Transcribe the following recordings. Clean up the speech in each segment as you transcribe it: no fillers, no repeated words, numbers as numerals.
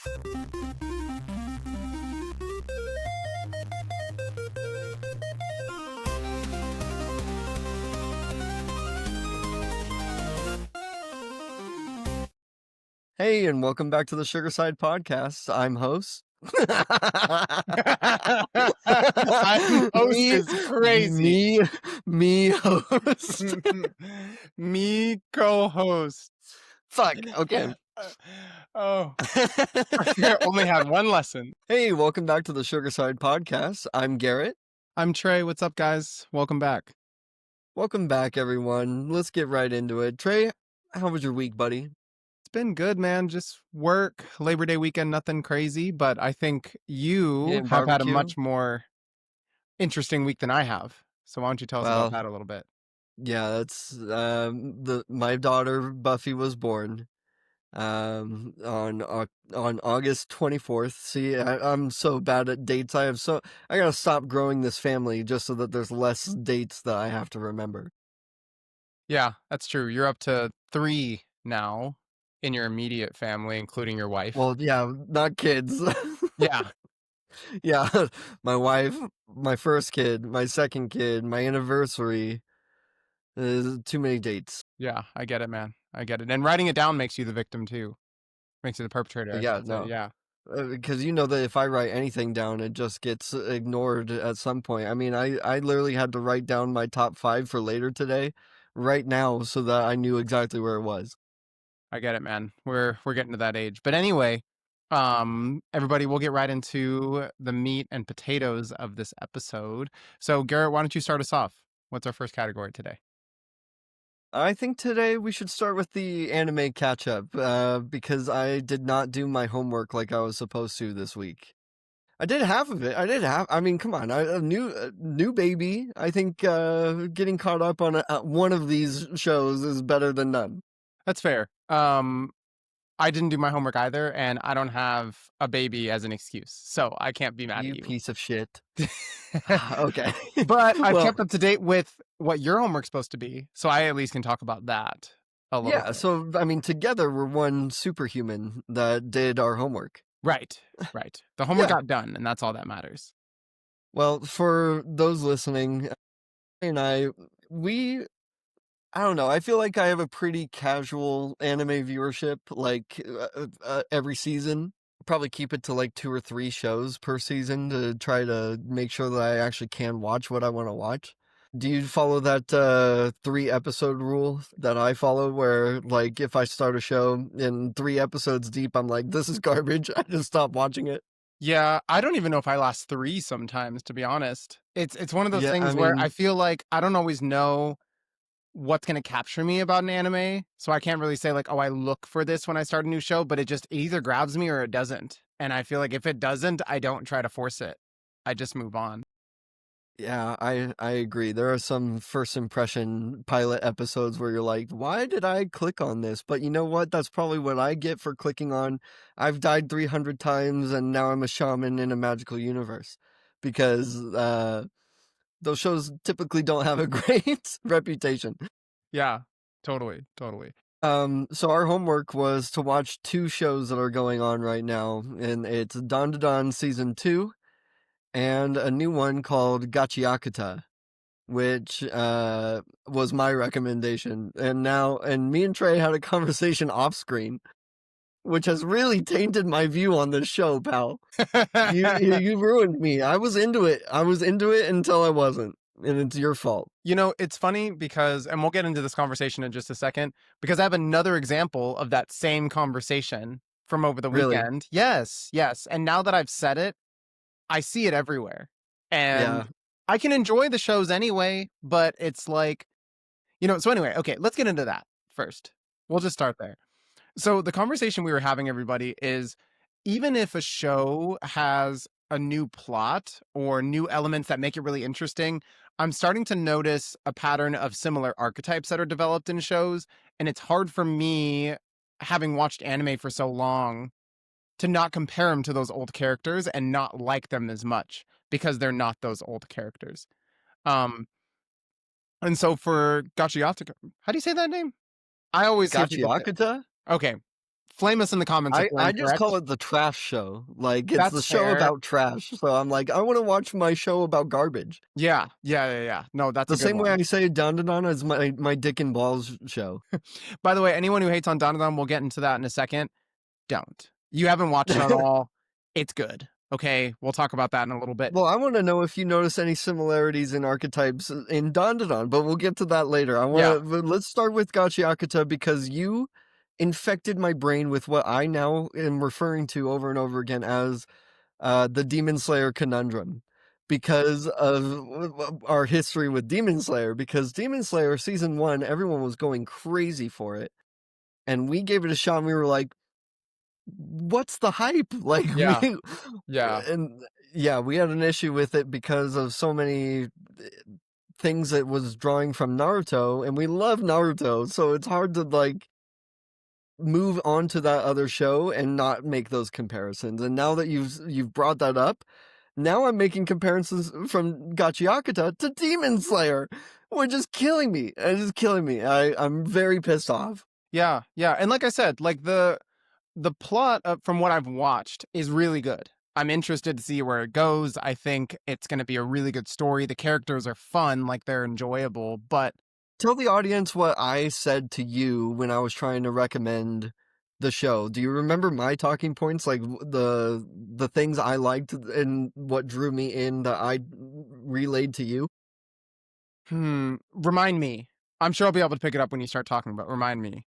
Hey, and welcome back to the Sugar Side Podcast. I'm host. I'm host is crazy. Me host. Me co-host. Fuck. Okay. Oh, I only had one lesson. Hey, welcome back to the Sugar Side Podcast. I'm Garrett. I'm Trey. What's up, guys? Welcome back. Welcome back, everyone. Let's get right into it. Trey, how was your week, buddy? It's been good, man. Just work, Labor Day weekend, nothing crazy. But I think you Yeah, have had a barbecue? much more interesting week than I have. So why don't you tell us about that a little bit? Yeah, that's my daughter Buffy was born on August 24th. See, I'm so bad at dates. I gotta stop growing this family just so that there's less dates that I have to remember. Yeah, that's true. You're up to 3 now in your immediate family, including your wife. Well, yeah, not kids. Yeah. Yeah, my wife, my first kid, my second kid, my anniversary. Too many dates. Yeah, I get it, man. I get it. And writing it down makes you the victim too. Makes you the perpetrator. I Yeah, should say. no. Yeah. Because you know that if I write anything down, it just gets ignored at some point. I mean, I literally had to write down my top 5 for later today, right now, so that I knew exactly where it was. I get it, man. We're getting to that age. But anyway, everybody, we'll get right into the meat and potatoes of this episode. So Garrett, why don't you start us off? What's our first category today? I think today we should start with the anime catch-up, because I did not do my homework like I was supposed to this week. I did half of it. I mean, come on, a new baby. I think getting caught up on one of these shows is better than none. That's fair. I didn't do my homework either, and I don't have a baby as an excuse, so I can't be mad at you. Piece of shit. Okay. But I've kept up to date with what your homework's supposed to be, so I at least can talk about that a little bit. So, I mean, together we're one superhuman that did our homework. Right. The homework got done, and that's all that matters. Well, for those listening, and I don't know, I feel like I have a pretty casual anime viewership, like every season. Probably keep it to like 2 or 3 shows per season to try to make sure that I actually can watch what I want to watch. Do you follow that 3-episode rule that I follow, where like if I start a show in 3 episodes deep, I'm like, this is garbage, I just stop watching it? Yeah, I don't even know if I last 3 sometimes, to be honest. It's one of those things where I feel like I don't always know what's going to capture me about an anime, so I can't really say like, oh, I look for this when I start a new show, but it either grabs me or it doesn't. And I feel like if it doesn't, I don't try to force it. I just move on. Yeah, I agree. There are some first impression pilot episodes where you're like, why did I click on this? But you know what? That's probably what I get for clicking on I've died 300 times and now I'm a shaman in a magical universe. Because those shows typically don't have a great reputation. Yeah, totally. So our homework was to watch 2 shows that are going on right now, and it's Dandandan Season 2 and a new one called Gachiakata, which was my recommendation. And me and Trey had a conversation off screen, which has really tainted my view on this show, pal. You ruined me. I was into it until I wasn't, and it's your fault. You know, it's funny because, and we'll get into this conversation in just a second, because I have another example of that same conversation from over the weekend. Yes. And now that I've said it, I see it everywhere. And I can enjoy the shows anyway, but it's like, so anyway, okay, let's get into that first. We'll just start there. So the conversation we were having, everybody, is even if a show has a new plot or new elements that make it really interesting, I'm starting to notice a pattern of similar archetypes that are developed in shows. And it's hard for me, having watched anime for so long, to not compare them to those old characters and not like them as much because they're not those old characters. And so for Gachiakata, how do you say that name? I always hear people Gachiakata? Okay. Flame us in the comments if we're I just call incorrect. it the trash show. Like, it's the That's show fair. about trash. So I'm like, I wanna watch my show about garbage. Yeah, yeah, yeah, yeah. No, that's a The good same way one. I say Dandandan is my dick and balls show. By the way, anyone who hates on Dandadan, we'll get into that in a second. Don't. You haven't watched it at all. It's good. Okay, we'll talk about that in a little bit. Well, I wanna know if you notice any similarities in archetypes in Dandadan, but we'll get to that later. I Yeah. wanna but let's start with Gachiakata because you infected my brain with what I now am referring to over and over again as, the Demon Slayer conundrum because of our history with Demon Slayer, because Demon Slayer season 1, everyone was going crazy for it, and we gave it a shot, and we were like, "What's the hype?" Like, Yeah. Yeah. and yeah, we had an issue with it because of so many things it was drawing from Naruto, and we love Naruto, so it's hard to, like, move on to that other show and not make those comparisons, and now that you've brought that up, now I'm making comparisons from Gachiakata to Demon Slayer, which is killing me, it's just killing me, I'm very pissed off. Yeah. Yeah. And like I said, like the plot from what I've watched is really good. I'm interested to see where it goes. I think it's going to be a really good story. The characters are fun, like they're enjoyable, but Tell the audience what I said to you when I was trying to recommend the show. Do you remember my talking points, like, the things I liked and what drew me in that I relayed to you? remind me. I'm sure I'll be able to pick it up when you start talking, but remind me.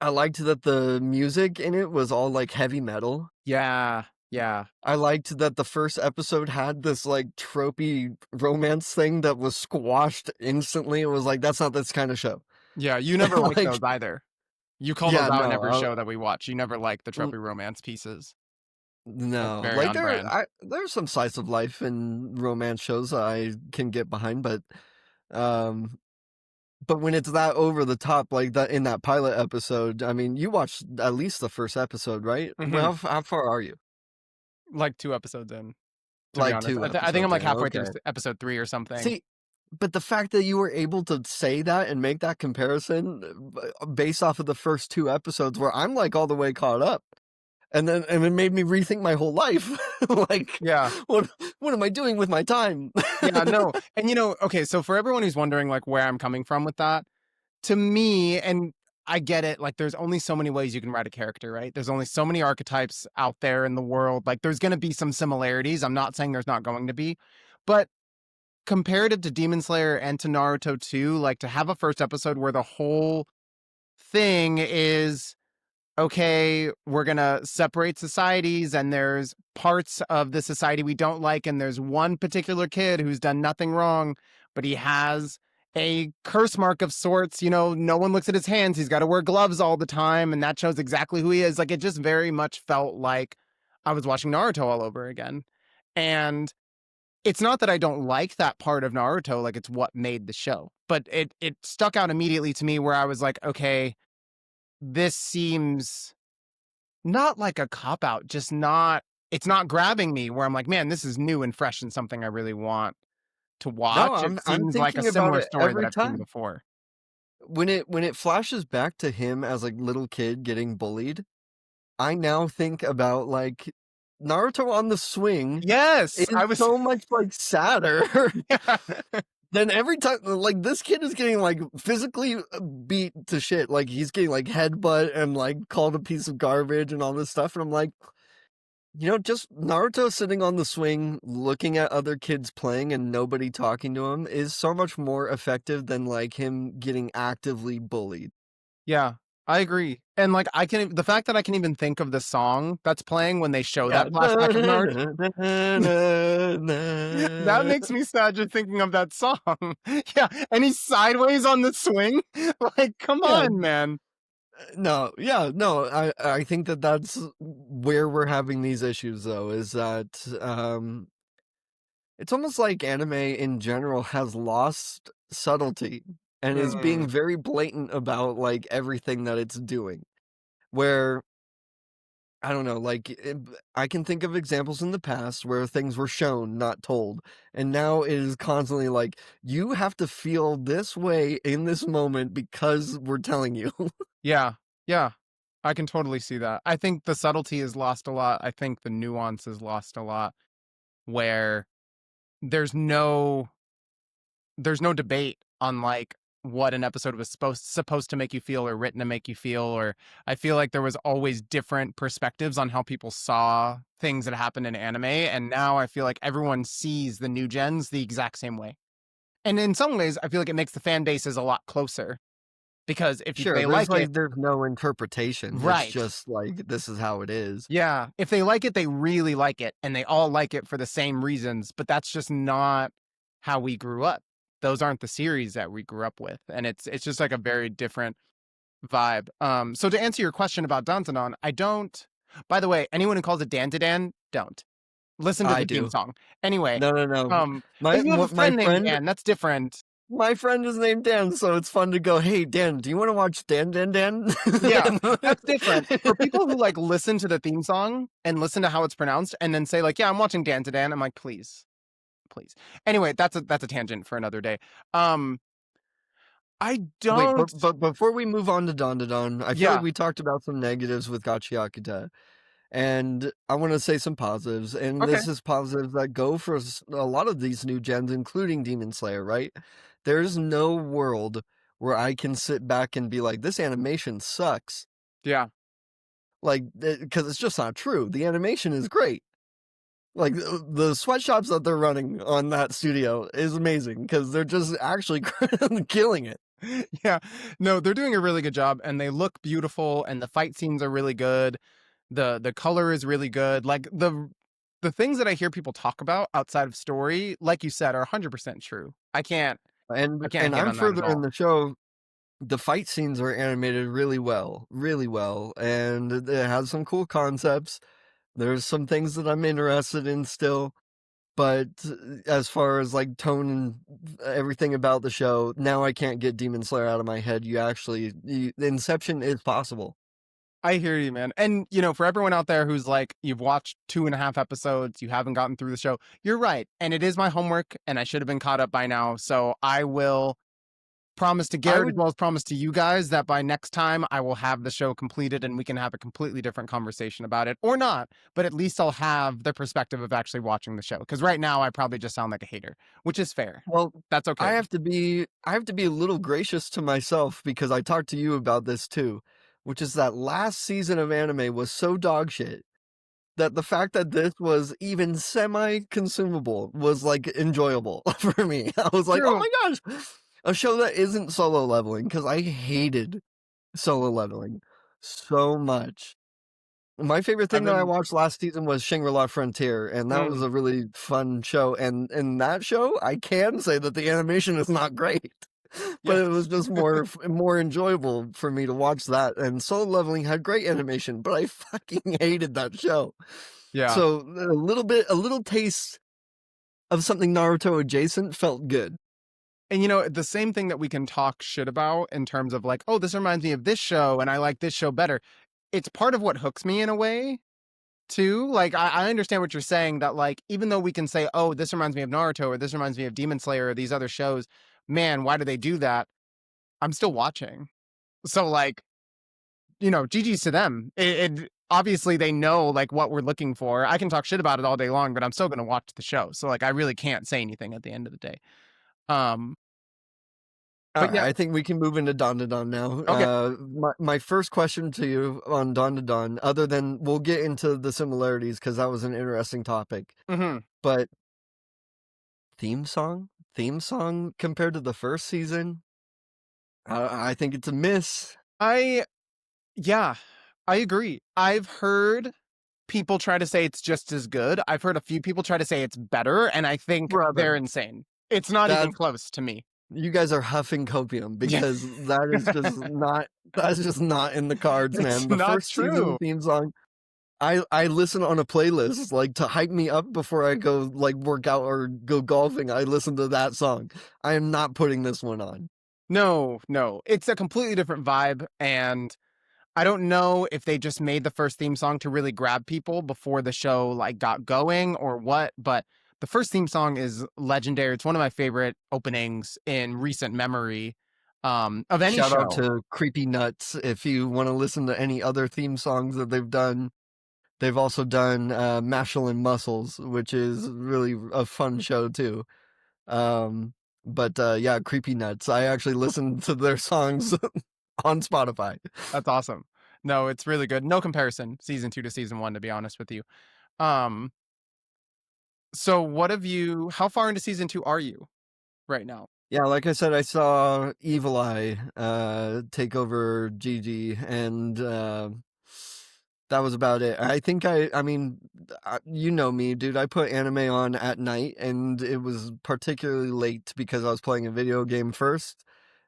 I liked that the music in it was all, like, heavy metal. Yeah. Yeah. I liked that the first episode had this, like, tropey romance thing that was squashed instantly. It was like, "That's not this kinda show." Yeah, you never like Like those either. You call those yeah, out in no, every show that we watch. You never like the mm, tropey romance pieces. That's no, very like, on brand. there's some slice of life in romance shows I can get behind, um but when it's that over the top like that in that pilot episode, I mean, you watched at least the first episode, right? Mhm. Well, how far are you? Like 2 episodes in, to be Like honest. 2 I think I'm episodes like in, halfway through okay. episode 3 or something. See, but the fact that you were able to say that and make that comparison based off of the first 2 episodes where I'm, like, all the way caught up, and it made me rethink my whole life. Like, Yeah. what what am I doing with my time? Yeah, no. And okay, so for everyone who's wondering like where I'm coming from with that, to me, and I get it, like there's only so many ways you can write a character, right? There's only so many archetypes out there in the world. Like there's going to be some similarities. I'm not saying there's not going to be, but comparative to Demon Slayer and to Naruto too, like to have a first episode where the whole thing is okay, we're going to separate societies and there's parts of the society we don't like and there's one particular kid who's done nothing wrong, but he has a curse mark of sorts, no one looks at his hands, he's got to wear gloves all the time and that shows exactly who he is. Like it just very much felt like I was watching Naruto all over again. And it's not that I don't like that part of Naruto, like it's what made the show. But it stuck out immediately to me where I was like, okay, this seems not like a cop out, just not it's not grabbing me where I'm like, "Man, this is new and fresh and something I really want to No, watch." It I'm seems like a thinking about similar it story that every I've seen time. before. When it flashes back to him as a little kid getting bullied, I now think about, like, Naruto on the swing Yes, is I was so much, like, sadder yeah. than every time like, this kid is getting, like, physically, beat to shit, like, he's getting, like, headbutt and, like, called a piece of garbage and all this stuff, and I'm like, just Naruto sitting on the swing, looking at other kids playing and nobody talking to him is so much more effective than, like, him getting actively bullied. Yeah, I agree. And, like, the fact that I can even think of the song that's playing when they show Yeah. that flashback of Naruto, that makes me sad just thinking of that song. Yeah, and he's sideways on the swing. Like, come Yeah, on, man. no, yeah, no, I think that that's where we're having these issues though, is that, it's almost like anime in general has lost subtlety and is being Mm, very blatant about, like, everything that it's doing, where I don't know, like, I can think of examples in the past where things were shown, not told, and now it is constantly like, "You have to feel this way in this moment because we're telling you." yeah, yeah. I can totally see that. I think the subtlety is lost a lot. I think the nuance is lost a lot where there's no there's no debate on like what an episode was supposed to make you feel or written to make you feel, or I feel like there was always different perspectives on how people saw things that happened in anime, and now I feel like everyone sees the new gens the exact same way. And in some ways I feel like it makes the fan bases a lot closer because if Sure, they like it, there's no interpretation. It's right. just like this is how it is. Yeah, if they like it, they really like it, and they all like it for the same reasons, but that's just not how we grew up. Those aren't the series that we grew up with, and it's just like a very different vibe. So to answer your question about Dandadan, I don't. By the way, anyone who calls it Dandadan, don't listen to I the theme do. song. Anyway, No, no, no. but you have a My friend named friend Dan. That's different. my friend is named Dan, so it's fun to go, "Hey, Dan, do you wanna watch Dan Dan Dan?" Yeah, that's different. For people who like listen to the theme song and listen to how it's pronounced, and then say like, "Yeah, I'm watching Dandadan," I'm like, please. Please. Anyway, that's a tangent for another day. Um, I Wait, don't. but before we move on to Dandadan, I feel like Yeah. we talked about some negatives with Gachiakita, and I wanna say some positives, and Okay. this is positives that go for a lot of these new gens, including Demon Slayer, right? There's no world where I can sit back and be like, "This animation sucks." Yeah. Like, because it's just not true. The animation is great. Like, the sweatshops that they're running on that studio is amazing because they're just actually killing it. Yeah. No, they're doing a really good job, and they look beautiful, and the fight scenes are really good. The color is really good. Like the things that I hear people talk about outside of story, like you said, are 100% true. I can't And hate I'm on that at further in all. the show. The fight scenes are animated really well, and it has some cool concepts. There's some things that I'm interested in still, but as far as like tone and everything about the show, now I can't get Demon Slayer out of my head. Inception is possible. I hear you, man. And for everyone out there who's like, you've watched 2.5 episodes, you haven't gotten through the show, you're right. And it is my homework, and I should have been caught up by now. So I will promise to I Garrett as would well as promise to you guys that by next time I will have the show completed and we can have a completely different conversation about it, or not. But at least I'll have the perspective of actually watching the show. Because right now I probably just sound like a hater, which is fair. well, That's okay. I have to be a little gracious to myself because I talked to you about this too, which is that last season of anime was so dog shit that the fact that this was even semi-consumable was, like, enjoyable for me. I was like, "Oh True. my gosh, a show that isn't Solo Leveling," because I hated Solo Leveling so much. My favorite I've thing that I been. watched last season was Shangri-La Frontier, and that was Mm, a really fun show, and in that show, I can say that the animation is not great, but it was yes. just more enjoyable for me to watch that, and Solo Leveling had great animation, but I fucking hated that show. Yeah. So, a little taste of something Naruto adjacent felt good. And the same thing that we can talk shit about in terms of like, oh, this reminds me of this show and I like this show better. It's part of what hooks me in a way too. Like I understand what you're saying that like even though we can say, oh, this reminds me of Naruto or this reminds me of Demon Slayer or these other shows, man, why do they do that? I'm still watching. So like, GG's to them. It obviously they know like what we're looking for. I can talk shit about it all day long, but I'm still gonna watch the show. So like I really can't say anything at the end of the day. Um, but Alright, yeah, I think we can move into Dandadan now. okay. My first question to you on Dandadan, other than we'll get into the similarities because that was an interesting topic, Hmm. but theme song? Theme song compared to the first season? I think it's a miss. I Yeah, I agree. I've heard people try to say it's just as good. I've heard a few people try to say it's better, and I think they're Brother, insane. It's not even that close to me. you guys are huffing copium Yeah. because that's just not in the cards, It's man. The not first season true. theme song, I listen on a playlist, like, to hype me up before I go, like, work out or go golfing, I listen to that song. I am not putting this one on. No, no. It's a completely different vibe, and I don't know if they just made the first theme song to really grab people before the show like got going or what, but the first theme song is legendary. It's one of my favorite openings in recent memory. of any Shout out show. to Creepy Nuts. If you wanna listen to any other theme songs that they've done, they've also done, Mashal and Muscles, which is really a fun show too. Um, yeah, Creepy Nuts. I actually listened to their songs on Spotify. That's awesome. No, it's really good. No comparison, season 2 to season 1, to be honest with you. Um, so what have you how far into season 2 are you right now? Yeah, like I said, I saw Evil Eye, take over Gigi, and, that was about it. I think I mean, you know me, dude. I put anime on at night, and it was particularly late because I was playing a video game first,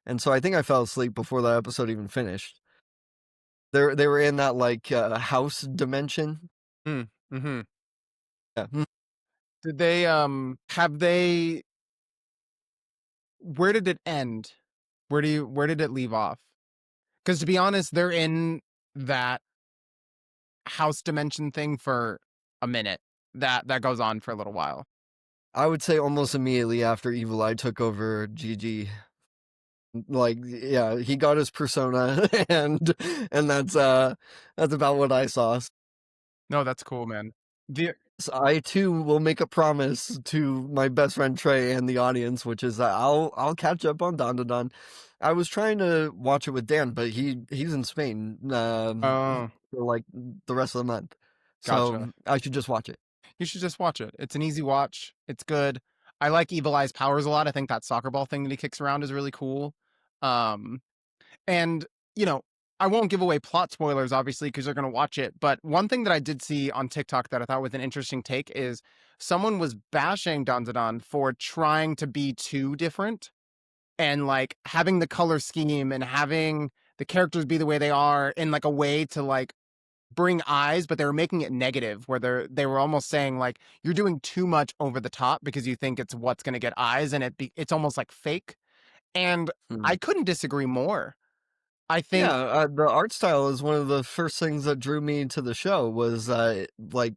and so I think I fell asleep before that episode even finished. They were in that, like, house dimension. Mm, mhm. Yeah. Did they, have they where did it end? Where did it leave off? Because to be honest, they're in that house dimension thing for a minute. That goes on for a little while. I would say almost immediately after Evil Eye took over Gigi. Like, yeah, he got his persona, and that's about what I saw. No, that's cool, man. The So I too will make a promise to my best friend Trey and the audience, which is that I'll catch up on Dandandan. I was trying to watch it with Dan, but he's in Spain Oh, for like the rest of the month, gotcha. so I should just watch it. You should just watch it. It's an easy watch. It's good. I like Evil Eye's powers a lot. I think that soccer ball thing that he kicks around is really cool. Um, and you know, I won't give away plot spoilers, obviously, because you're going to watch it. But one thing that I did see on TikTok that I thought was an interesting take is someone was bashing Dandadan for trying to be too different and like having the color scheme and having the characters be the way they are in like a way to like bring eyes, but they were making it negative where they were almost saying like you're doing too much over the top because you think it's what's going to get eyes and it's almost like fake. And Hmm. I couldn't disagree more. I Yeah, think the art style is one of the first things that drew me to the show. Was like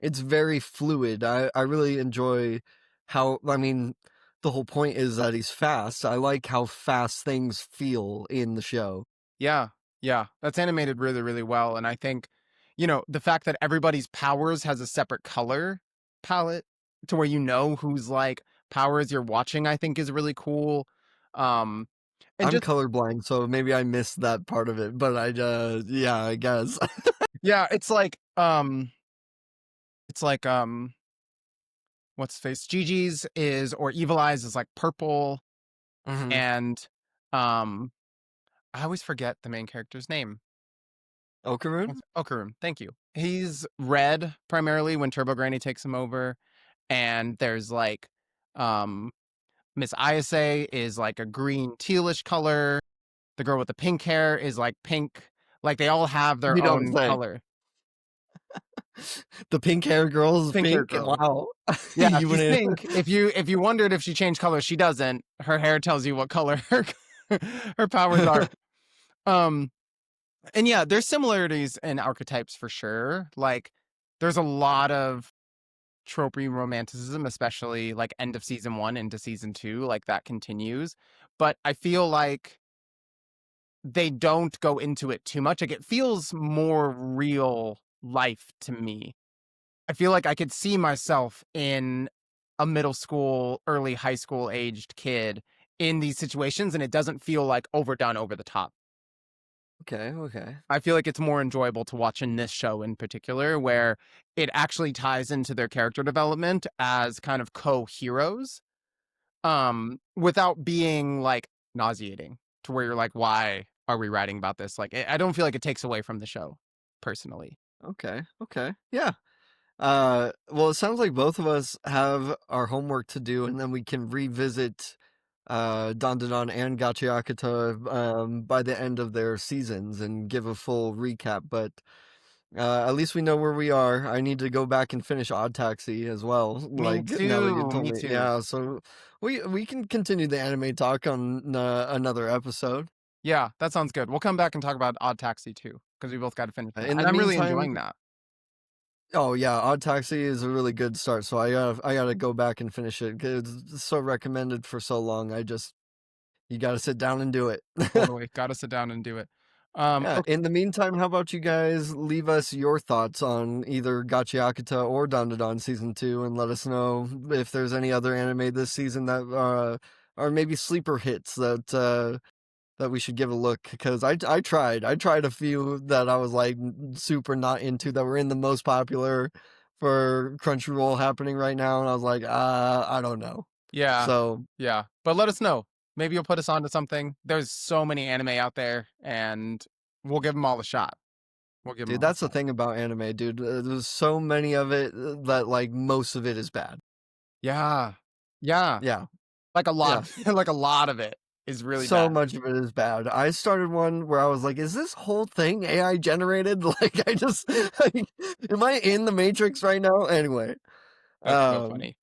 it's very fluid. I really enjoy how I mean, the whole point is that he's fast. I like how fast things feel in the show. yeah, yeah, that's animated really really well and I think the fact that everybody's powers has a separate color palette to where who's like powers you're watching I think is really cool. Um and I'm just colorblind, so maybe I missed that part of it, but yeah, I guess. yeah, it's like what's face Gigi's is or Evil Eyes is like purple Mhm. and um I always forget the main character's name. Okaroon? Okarum, thank you. He's red primarily when Turbo Granny takes him over, and there's like um Miss Ayase is like a green tealish color. The girl with the pink hair is like pink. Like they all have their You don't own say. color. The pink hair girl is Pink hair pink? girl. Wow. Yeah, You she's wouldn't pink. If you wondered if she changed color, she doesn't. Her hair tells you what color her powers are. Um and yeah, there's similarities in archetypes for sure. Like there's a lot of tropey romanticism, especially like end of season 1 into season 2, like that continues. But I feel like they don't go into it too much. Like it feels more real life to me. I feel like I could see myself in a middle school, early high school aged kid in these situations, and it doesn't feel like overdone over the top. Okay, okay. I feel like it's more enjoyable to watch in this show in particular, where it actually ties into their character development as kind of co-heroes, without being like nauseating to where you're like, why are we writing about this? Like, I don't feel like it takes away from the show, personally. Okay, okay. Yeah. Well, it sounds like both of us have our homework to do, and then we can revisit Dandadan and Gachiakata by the end of their seasons and give a full recap. But at least we know where we are. I need to go back and finish Odd Taxi as well. Me Like now that you too. told Me me, too. yeah. So we can continue the anime talk on another episode. Yeah, that sounds good. We'll come back and talk about Odd Taxi too, because we both got to finish that. In And the I'm really meantime, enjoying that. oh yeah, Odd Taxi is a really good start. So I gotta go back and finish it because it's so recommended for so long. I just You gotta sit down and do it. Totally. Gotta sit down and do it. Yeah, Okay. in the meantime, how about you guys leave us your thoughts on either Gachiakata or Dandadan Season 2 and let us know if there's any other anime this season that are maybe sleeper hits that we should give a look, because I tried a few that I was like super not into that were in the most popular for Crunchyroll happening right now, and I was like, I don't know. Yeah. So, Yeah. But let us know. Maybe you'll put us onto something. There's so many anime out there, and we'll give them all a shot. We'll give them dude, all a that's the shot. thing about anime, dude. There's so many of it that like most of it is bad. Yeah. Yeah. Yeah, Like a lot yeah. of like a lot of it is really So bad. much of it is bad. I started one where I was like, "Is this whole thing AI generated?" Like, I just, like, am I in the Matrix right now? Anyway, That's so um, funny.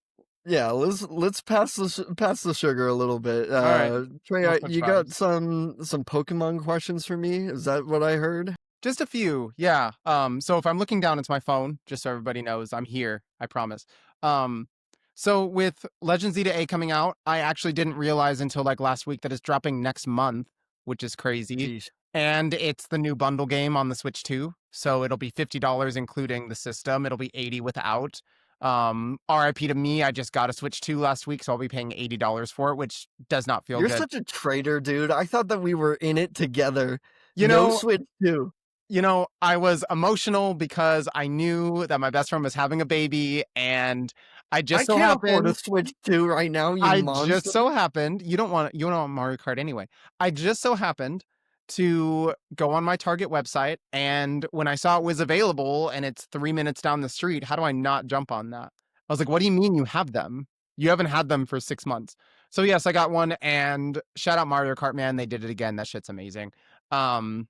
yeah, let's pass the sugar a little bit. All right. Trey, We'll switch you got vibes. some Pokemon questions for me? Is that what I heard? Just a few, yeah. So if I'm looking down, it's my phone, just so everybody knows I'm here, I promise. Um, so with Legends Zeta A coming out, I actually didn't realize until like last week that it's dropping next month, which is crazy. Jeez. And it's the new bundle game on the Switch too. So it'll be $50 including the system. It'll be 80 without. RIP to me, I just got a Switch 2 last week, so I'll be paying $80 for it, which does not feel You're good. such a traitor, dude. I thought that we were in it together. You No know, Switch 2. I was emotional because I knew that my best friend was having a baby, and I I just so can't afford a happened Switch 2 right now, you monster. you don't want Mario Kart anyway. I just so happened to go on my Target website, and when I saw it was available and it's 3 minutes down the street, how do I not jump on that? I was like, "What do you mean you have them? You haven't had them for 6 months." So yes, I got one, and shout out Mario Kart, man, they did it again. That shit's amazing. Um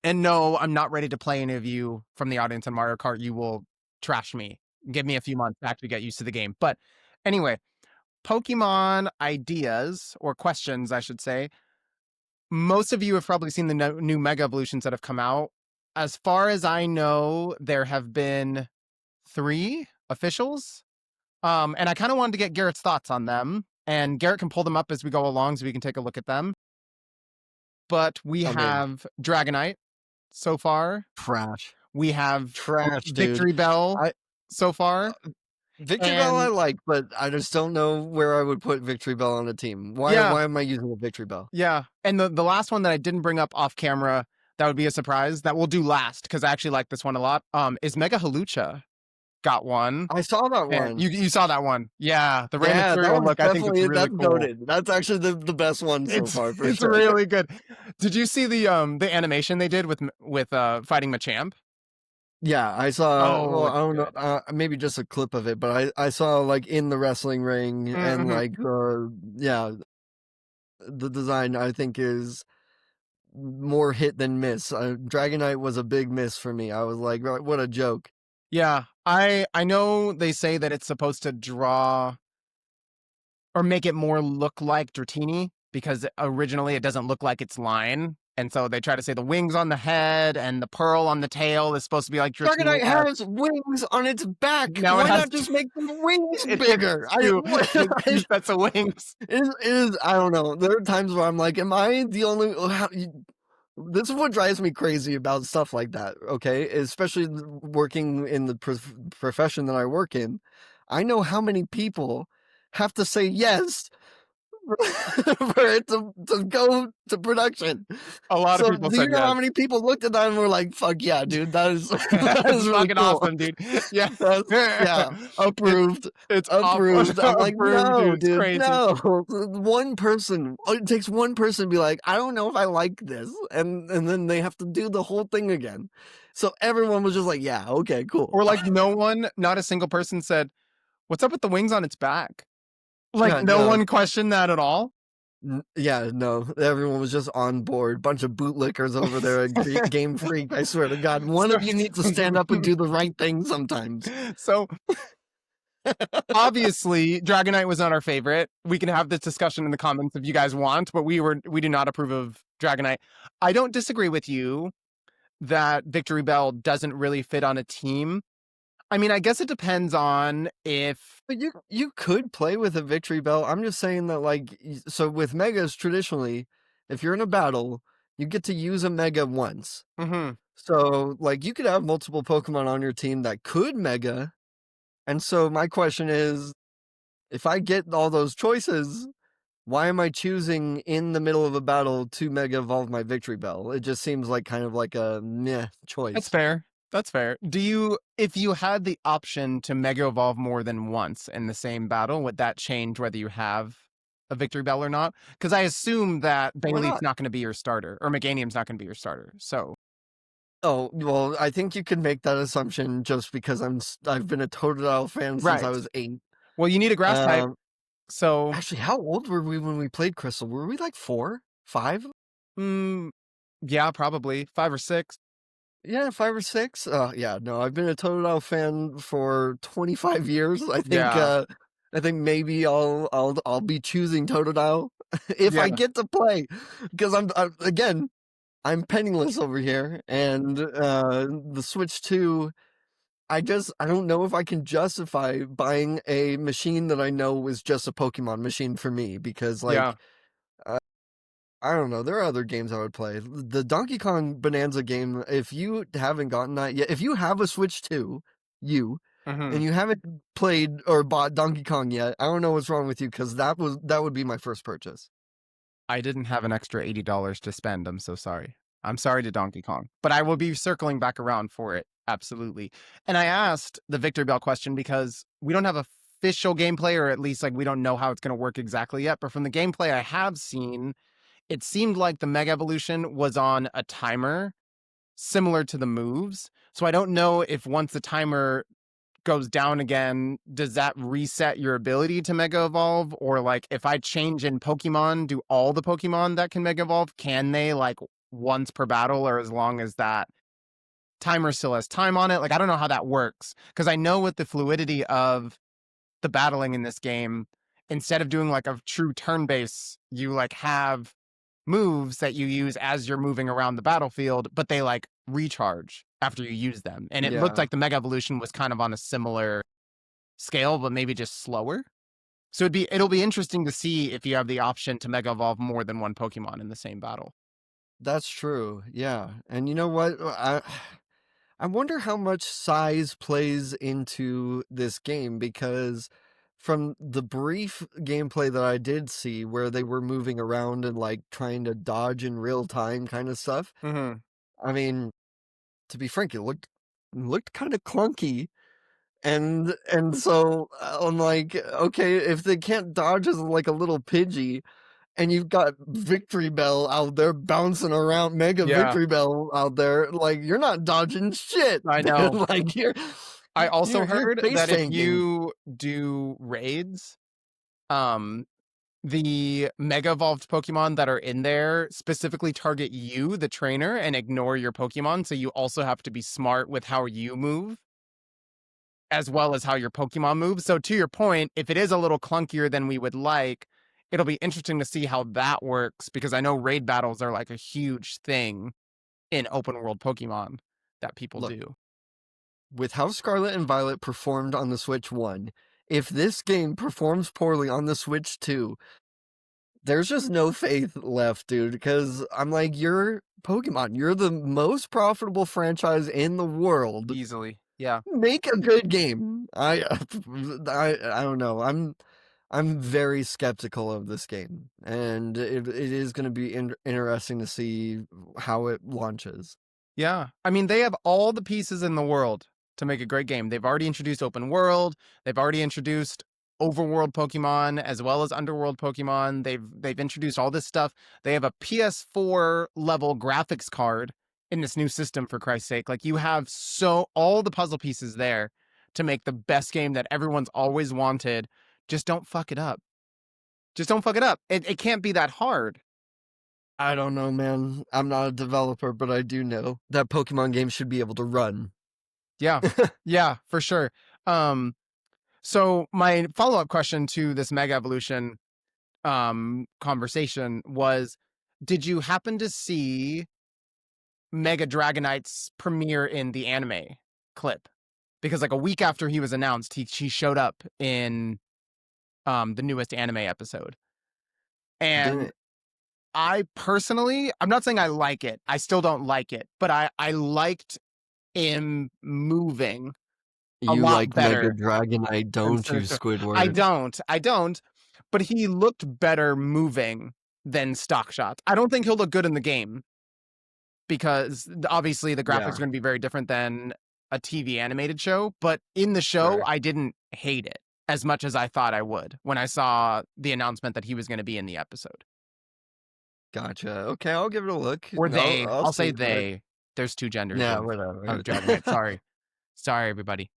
and no, I'm not ready to play any of you from the audience on Mario Kart. You will trash me. Give me a few months to actually get used to the game. But anyway, Pokemon ideas or questions, I should say. Most of you have probably seen the new Mega Evolutions that have come out. As far as I know, there have been 3 officials. And I kind of wanted to get Garrett's thoughts on them. And Garrett can pull them up as we go along so we can take a look at them. But we I mean, have Dragonite so far. trash. We have Trash, dude. Victory Bell I so far, Victory Bell I and like, but I just don't know where I would put Victory Bell on a team. yeah, Why am I using a Victory Bell? yeah, and the last one that I didn't bring up off camera, that would be a surprise, that we'll do last, because I actually like this one a lot, is Mega Halucha got one, I saw that and one. you saw that one. Yeah, the Rey Yeah, that Mysterio one's look, I think it's definitely really that's cool. goated. That's actually the best one so It's far for it's sure. really good. Did you see the animation they did with fighting Machamp? Yeah, I saw, Oh, well, I it's don't know, good. maybe just a clip of it, but I saw, like, in the wrestling ring and, Mhm. like, yeah, the design I think is more hit than miss. Dragonite was a big miss for me. I was like, What a joke." Yeah, I know they say that it's supposed to draw or make it more look like Dratini because originally it doesn't look like its line. And so they try to say the wings on the head and the pearl on the tail is supposed to be like Dratini. Dragonite has wings on its back. Now it Why has not just make the wings it has bigger? two, it has two It sets of wings. is, I don't know. There are times where I'm like, am I the only this is what drives me crazy about stuff like that, okay? Especially working in the profession that I work in. I know how many people have to say yes for it to go to production. A lot of So people do you said know how yes. many people looked at that and were like, "Fuck yeah, dude, that is that That's is really fucking cool." awesome, dude. Yeah. That's yeah, it's approved, it's approved. I'm like, approved, "No, dude. It's dude, crazy. no." One person, it takes one person to be like, "I don't know if I like this," and then they have to do the whole thing again. So everyone was just like, "Yeah, okay, cool." Or like not a single person said, "What's up with the wings on its back?" Like Yeah, no no, one questioned that at all. yeah, no, everyone was just on board. Bunch of bootlickers over there at Game Freak. I swear to God, one So, of you needs to stand up and do the right thing sometimes. so obviously, Dragonite was not our favorite. We can have this discussion in the comments if you guys want, but we do not approve of Dragonite. I don't disagree with you that Victory Bell doesn't really fit on a team. I mean, I guess it depends on if But you could play with a victory bell. I'm just saying that, like, so with megas traditionally, if you're in a battle, you get to use a mega once. Mhm. So, like, you could have multiple Pokemon on your team that could mega. And so my question is, if I get all those choices, why am I choosing in the middle of a battle to mega evolve my victory bell? It just seems like kind of like a meh That's choice. fair. That's fair. Do you if you had the option to mega evolve more than once in the same battle, would that change whether you have a victory bell or not? Because I assume that Why Bayleef's not? not gonna be your starter, or Meganium's not gonna be your starter. So Oh, well, I think you can make that assumption just because I've been a Totodile fan since I right. was 8. Well, you need a grass type, Um, so Actually, how old were we when we played Crystal? Were we like 4? 5? mm, yeah, probably 5 or 6. Yeah, 5 or 6? Yeah, no, I've been a Totodile fan for 25 years. Yeah. I think maybe I'll be choosing Totodile if I Yeah. get to play, because again, I'm penniless over here, and the Switch 2, I don't know if I can justify buying a machine that I know is just a Pokemon machine for me, because, Yeah. like, uh, I don't know, there are other games I would play. The Donkey Kong Bonanza game, if you haven't gotten that yet, if you have a Switch 2, you, and Mhm. you haven't played or bought Donkey Kong yet, I don't know what's wrong with you, because that would be my first purchase. I didn't have an extra $80 to spend, I'm so sorry. I'm sorry to Donkey Kong, but I will be circling back around for it, absolutely. And I asked the Victor Bell question because we don't have official gameplay, or at least, like, we don't know how it's gonna work exactly yet, but from the gameplay I have seen, it seemed like the Mega Evolution was on a timer similar to the moves. So I don't know if once the timer goes down again, does that reset your ability to Mega Evolve? Or, like, if I change in Pokemon, do all the Pokemon that can Mega Evolve, can they, like, once per battle, or as long as that timer still has time on it? Like, I don't know how that works. Because I know with the fluidity of the battling in this game, instead of doing like a true turn base, you like have moves that you use as you're moving around the battlefield, but they like recharge after you use them. And it looked Yeah. like the Mega Evolution was kind of on a similar scale, but maybe just slower. So it'll be interesting to see if you have the option to Mega Evolve more than one Pokemon in the same battle. That's true, yeah, and you know what? I wonder how much size plays into this game, because from the brief gameplay that I did see where they were moving around and, like, trying to dodge in real time kinda stuff, Hmm. I mean, to be frank, it looked kinda clunky, and so, I'm like, "Okay, if they can't dodge as, like, a little Pidgey, and you've got Victory Bell out there bouncing around, Mega Yeah, Victory Bell out there, like, you're not dodging shit, I dude, know. like, I also you're heard face that if tanking. you do raids, um, the mega evolved Pokemon that are in there specifically target you, the trainer, and ignore your Pokemon. So you also have to be smart with how you move as well as how your Pokemon moves. So to your point, if it is a little clunkier than we would like, it'll be interesting to see how that works, because I know raid battles are like a huge thing in open world Pokemon that people Look, do. with how Scarlet and Violet performed on the Switch 1, if this game performs poorly on the Switch 2, there's just no faith left, dude, because I'm like, you're Pokemon, you're the most profitable franchise in the world. Easily. Yeah. Make a good game. I don't know. I'm very skeptical of this game, and it is going to be interesting to see how it launches. Yeah. I mean, they have all the pieces in the world to make a great game. They've already introduced open world, they've already introduced overworld Pokemon as well as underworld Pokemon. They've introduced all this stuff. They have a PS4 level graphics card in this new system, for Christ's sake. Like, you have so all the puzzle pieces there to make the best game that everyone's always wanted. Just don't fuck it up. Just don't fuck it up. It can't be that hard. I don't know, man. I'm not a developer, but I do know that Pokemon games should be able to run. Yeah. Yeah, for sure. Um So my follow-up question to this Mega Evolution conversation was, did you happen to see Mega Dragonite's premiere in the anime clip? because like a week after he was announced, she showed up in the newest anime episode. And Didn't I personally, I'm not saying I like it. I still don't like it, but I liked him moving a you lot like Mega better Dragonite, than don't you, Sinister. I Squidward? don't. I don't. But he looked better moving than stock shots. I don't think he'll look good in the game because obviously the graphics Yeah, are going to be very different than a TV animated show. But in the show, sure. I didn't hate it as much as I thought I would when I saw the announcement that he was going to be in the episode. Gotcha. Okay, I'll give it a look. Or I'll they. I'll I'll see say about it. they. There's two genders Yeah, of whatever. Dragonite. Sorry. Sorry, everybody.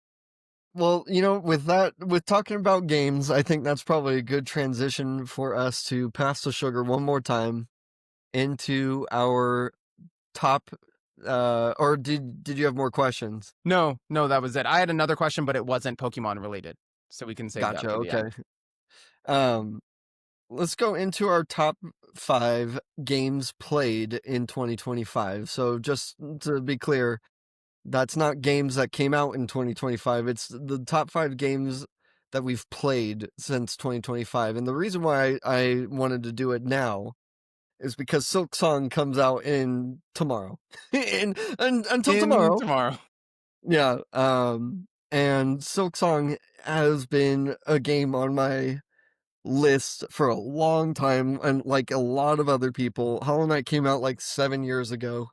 Well, with that, with talking about games, I think that's probably a good transition for us to pass the sugar one more time into our top. Or did you have more questions? No, no, that was it. I had another question, but it wasn't Pokemon related. So we can save that Gotcha. for the Okay. end. Um, let's go into our top 5 games played in 2025. So just to be clear, that's not games that came out in 2025. It's the top 5 games that we've played since 2025. And the reason why I wanted to do it now is because Silk Song comes out in tomorrow. Until In tomorrow. tomorrow. Yeah. And Silk Song has been a game on my list for a long time, and like a lot of other people. Hollow Knight came out like 7 years ago.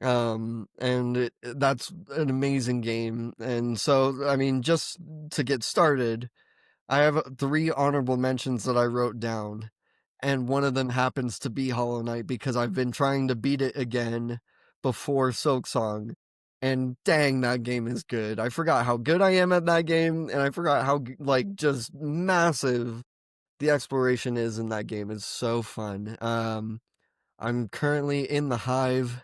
And that's an amazing game. And so, I mean, just to get started, I have 3 honorable mentions that I wrote down, and one of them happens to be Hollow Knight because I've been trying to beat it again before Silk Song. And dang, that game is good. I forgot how good I am at that game, and I forgot how like just massive the exploration is in that game. It's so fun. I'm currently in the Hive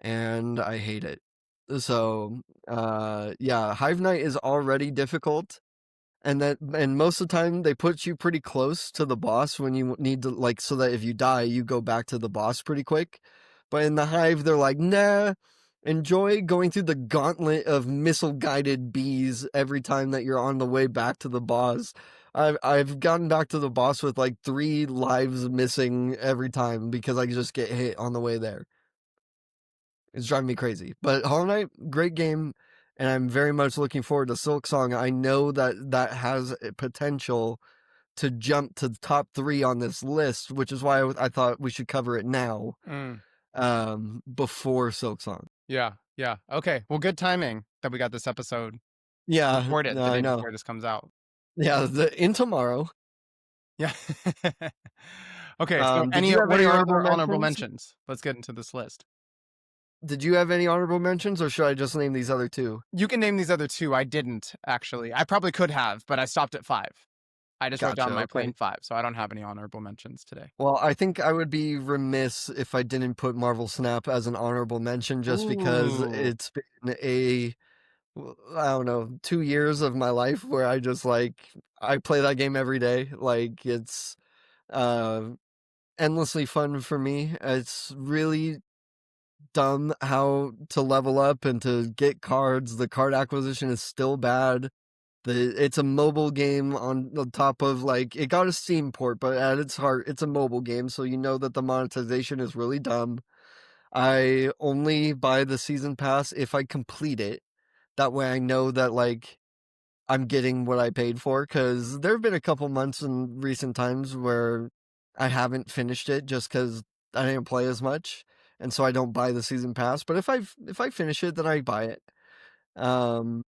and I hate it. So, yeah, Hive Night is already difficult, and most of the time they put you pretty close to the boss when you need to, like, so that if you die, you go back to the boss pretty quick. But in the Hive, they're like, nah, enjoy going through the gauntlet of missile-guided bees every time that you're on the way back to the boss. I've gotten back to the boss with like 3 lives missing every time because I just get hit on the way there. It's driving me crazy. But Hollow Knight, great game, and I'm very much looking forward to Silk Song. I know that that has a potential to jump to the top 3 on this list, which is why I thought we should cover it now, Mm, before Silk Song. yeah, yeah. Okay. Well, good timing that we got this episode. Yeah, Record it no, the I day know. before this comes out. Yeah, in tomorrow. Yeah. Okay. So, Did you have what are any your honorable other honorable mentions? mentions? Let's get into this list. Did you have any honorable mentions, or should I just name these other 2? You can name these other 2. I didn't actually. I probably could have, but I stopped at 5. I just wrote Gotcha. down my Okay. plain 5, so I don't have any honorable mentions today. Well, I think I would be remiss if I didn't put Marvel Snap as an honorable mention just because Ooh. it's been I don't know, 2 years of my life where I just, like, I play that game every day. Like, it's, uh, endlessly fun for me. It's really dumb how to level up and to get cards. The card acquisition is still bad. It's a mobile game on the top of, like, it got a Steam port, but at its heart, it's a mobile game, so you know that the monetization is really dumb. I only buy the season pass if I complete it. That way I know that, like, I'm getting what I paid for, because there have been a couple months in recent times where I haven't finished it just because I didn't play as much, and so I don't buy the season pass. But if I finish it, then I buy it. Um,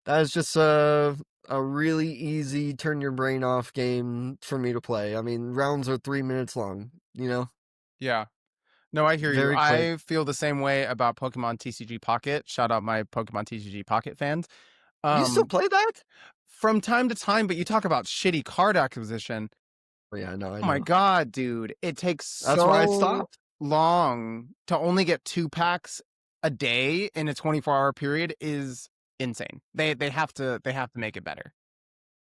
that is just a really easy turn your brain off game for me to play. I mean, rounds are 3 minutes long. Yeah. No, I hear you. Very quick. I feel the same way about Pokemon TCG Pocket. Shout out my Pokemon TCG Pocket fans. You still Um, play that? from time to time, but you talk about shitty card acquisition. Oh, yeah, I Oh my know. god, dude. It takes That's why I so stopped. long to only get 2 packs a day in a 24-hour period is insane. They have to make it better.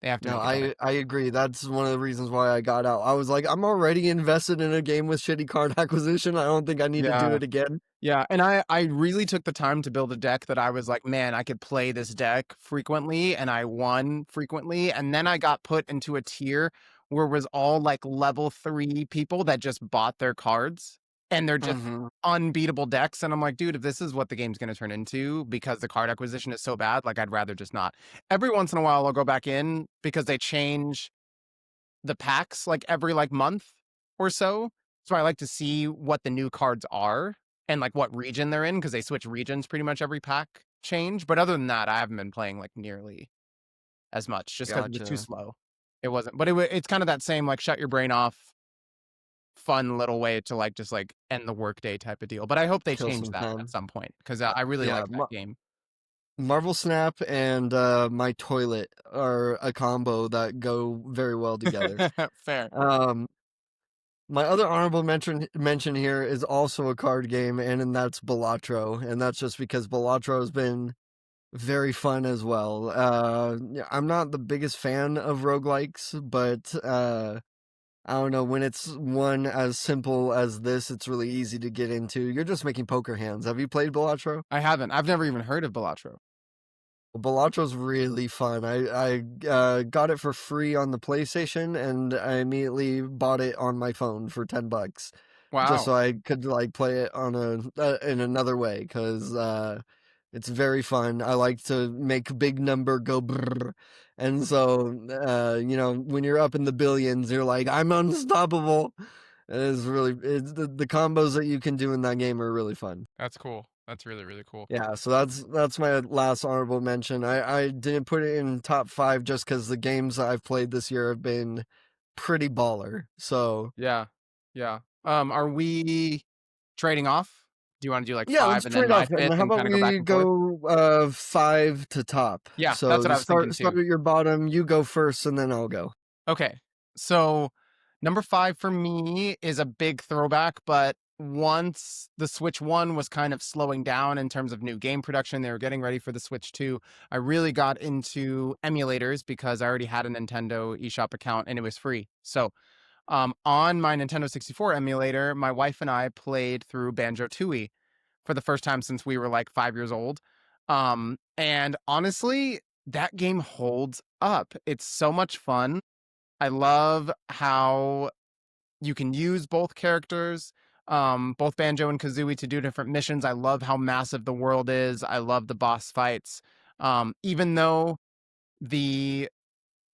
They have to No, make it better. I agree. That's one of the reasons why I got out. I was like, I'm already invested in a game with shitty card acquisition. I don't think I need to do Yeah. it again. Yeah, and I really took the time to build a deck that I was like, "Man, I could play this deck frequently," and I won frequently, and then I got put into a tier where it was all, like, level 3 people that just bought their cards, and they're just Hmm. unbeatable decks, and I'm like, "Dude, if this is what the game's gonna turn into because the card acquisition is so bad, like, I'd rather just not." Every once in a while, I'll go back in because they change the packs like every like month or so. So I like to see what the new cards are and like what region they're in because they switch regions pretty much every pack change. But other than that, I haven't been playing like nearly as much just because it was too Gotcha. slow. It wasn't, but it's kind of that same like shut your brain off, fun little way to like just like end the workday type of deal. But I hope they Kill change some that at time. some point because I really Yeah, like that game. Marvel Snap and my toilet are a combo that go very well together. Fair. Um, my other honorable mention here is also a card game, and that's Balatro, and that's just because Balatro has been very fun as well. Yeah, I'm not the biggest fan of roguelikes, but I don't know, when it's one as simple as this, it's really easy to get into. You're just making poker hands. Have you played Balatro? I haven't. I've never even heard of Balatro. Balattro's really fun. I got it for free on the PlayStation, and I immediately bought it on my phone for $10, just Wow. so I could like play it on in another way, because it's very fun. I like to make big number go brrr, and so when you're up in the billions, you're like, I'm unstoppable. It's the combos that you can do in that game are really fun. That's cool. That's really, really cool. Yeah, so that's my last honorable mention. I didn't put it in top five just because the games that I've played this year have been pretty baller. So Yeah. Yeah. Are we trading off? Do you wanna do, like, yeah, 5 let's and then trade my off. And 5th how and about kinda go back we and forth? go five to top? Yeah, that's So what I was thinking start too. at your bottom. You go first, and then I'll go. Okay. So, number 5 for me is a big throwback, but once the Switch 1 was kind of slowing down in terms of new game production, they were getting ready for the Switch 2, I really got into emulators because I already had a Nintendo eShop account and it was free. So, on my Nintendo 64 emulator, my wife and I played through Banjo-Tooie for the first time since we were like 5 years old. And honestly, that game holds up. It's so much fun. I love how you can use both characters, both Banjo and Kazooie, to do different missions. I love how massive the world is. I love the boss fights. Even though the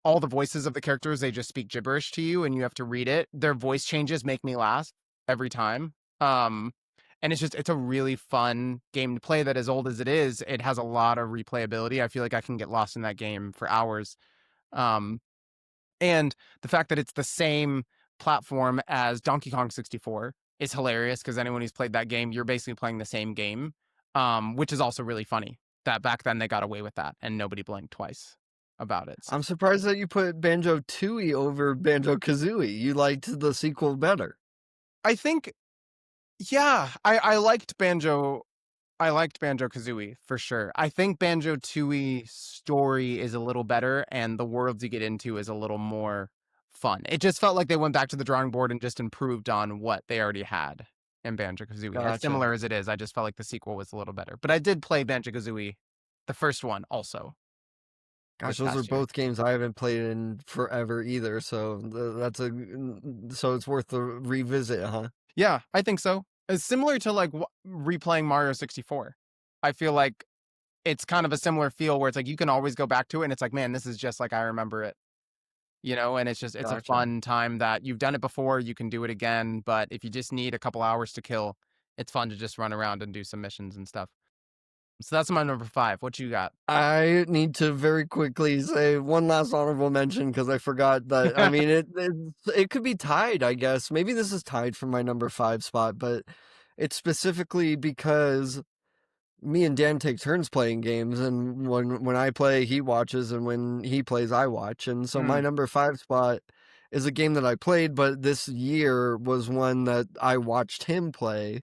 all the voices of the characters, they just speak gibberish to you and you have to read it. Their voice changes make me laugh every time. Um, and it's a really fun game to play that as old as it is, it has a lot of replayability. I feel like I can get lost in that game for hours. Um, and the fact that it's the same platform as Donkey Kong 64 is hilarious because anyone who's played that game, you're basically playing the same game, which is also really funny that back then they got away with that and nobody blinked twice about it. I'm surprised that you put Banjo Tooie over Banjo Kazooie. You liked the sequel better. I think, yeah, I liked Banjo. I liked Banjo Kazooie for sure. I think Banjo Tooie story is a little better, and the worlds you get into is a little more fun. It just felt like they went back to the drawing board and just improved on what they already had in Banjo Kazooie. As Gotcha. similar as it is, I just felt like the sequel was a little better. But I did play Banjo Kazooie, the first one, also Gosh, this those are past year. both games I haven't played in forever either. So so it's worth the revisit, huh? Yeah, I think so. It's similar to like replaying Mario 64. I feel like it's kind of a similar feel where it's like you can always go back to it and it's like, man, this is just like I remember it, and it's a Gotcha. fun time that you've done it before, you can do it again, but if you just need a couple hours to kill, it's fun to just run around and do some missions and stuff. So that's my number 5. What you got? I need to very quickly say one last honorable mention because I forgot that. I mean, it could be tied, I guess. Maybe this is tied for my number five spot, but it's specifically because me and Dan take turns playing games, and when I play, he watches, and when he plays, I watch. And so my Mm, number five spot is a game that I played, but this year was one that I watched him play.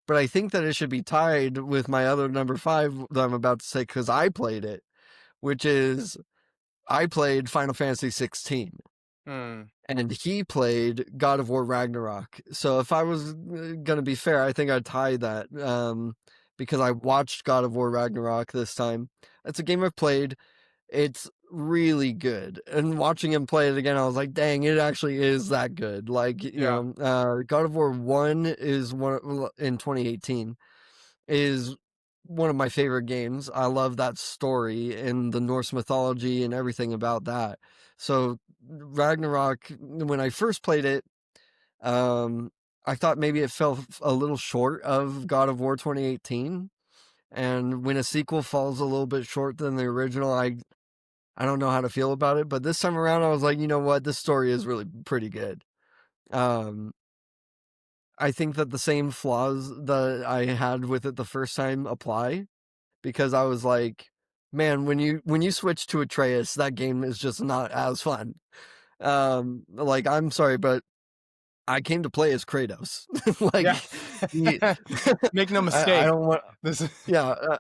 But I think that it should be tied with my other number five that I'm about to say because I played it, which is I played Final Fantasy 16 Mm, and he played God of War Ragnarok. So if I was gonna be fair, I think I'd tie that because I watched God of War Ragnarok this time. It's a game I've played. It's really good. And watching him play it again, I was like, dang, it actually is that good. Like, yeah. God of War 1 is one in 2018 is one of my favorite games. I love that story and the Norse mythology and everything about that. So Ragnarok, when I first played it, um, I thought maybe it fell a little short of God of War 2018. And when a sequel falls a little bit short than the original, I don't know how to feel about it. But this time around, I was like, you know what, this story is really pretty good. Um, I think that the same flaws that I had with it the first time apply because I was like, man, when you switch to Atreus, that game is just not as fun. Like I'm sorry, but I came to play as Kratos. Yeah. Like, he, Make no I mistake. don't want. This is Yeah,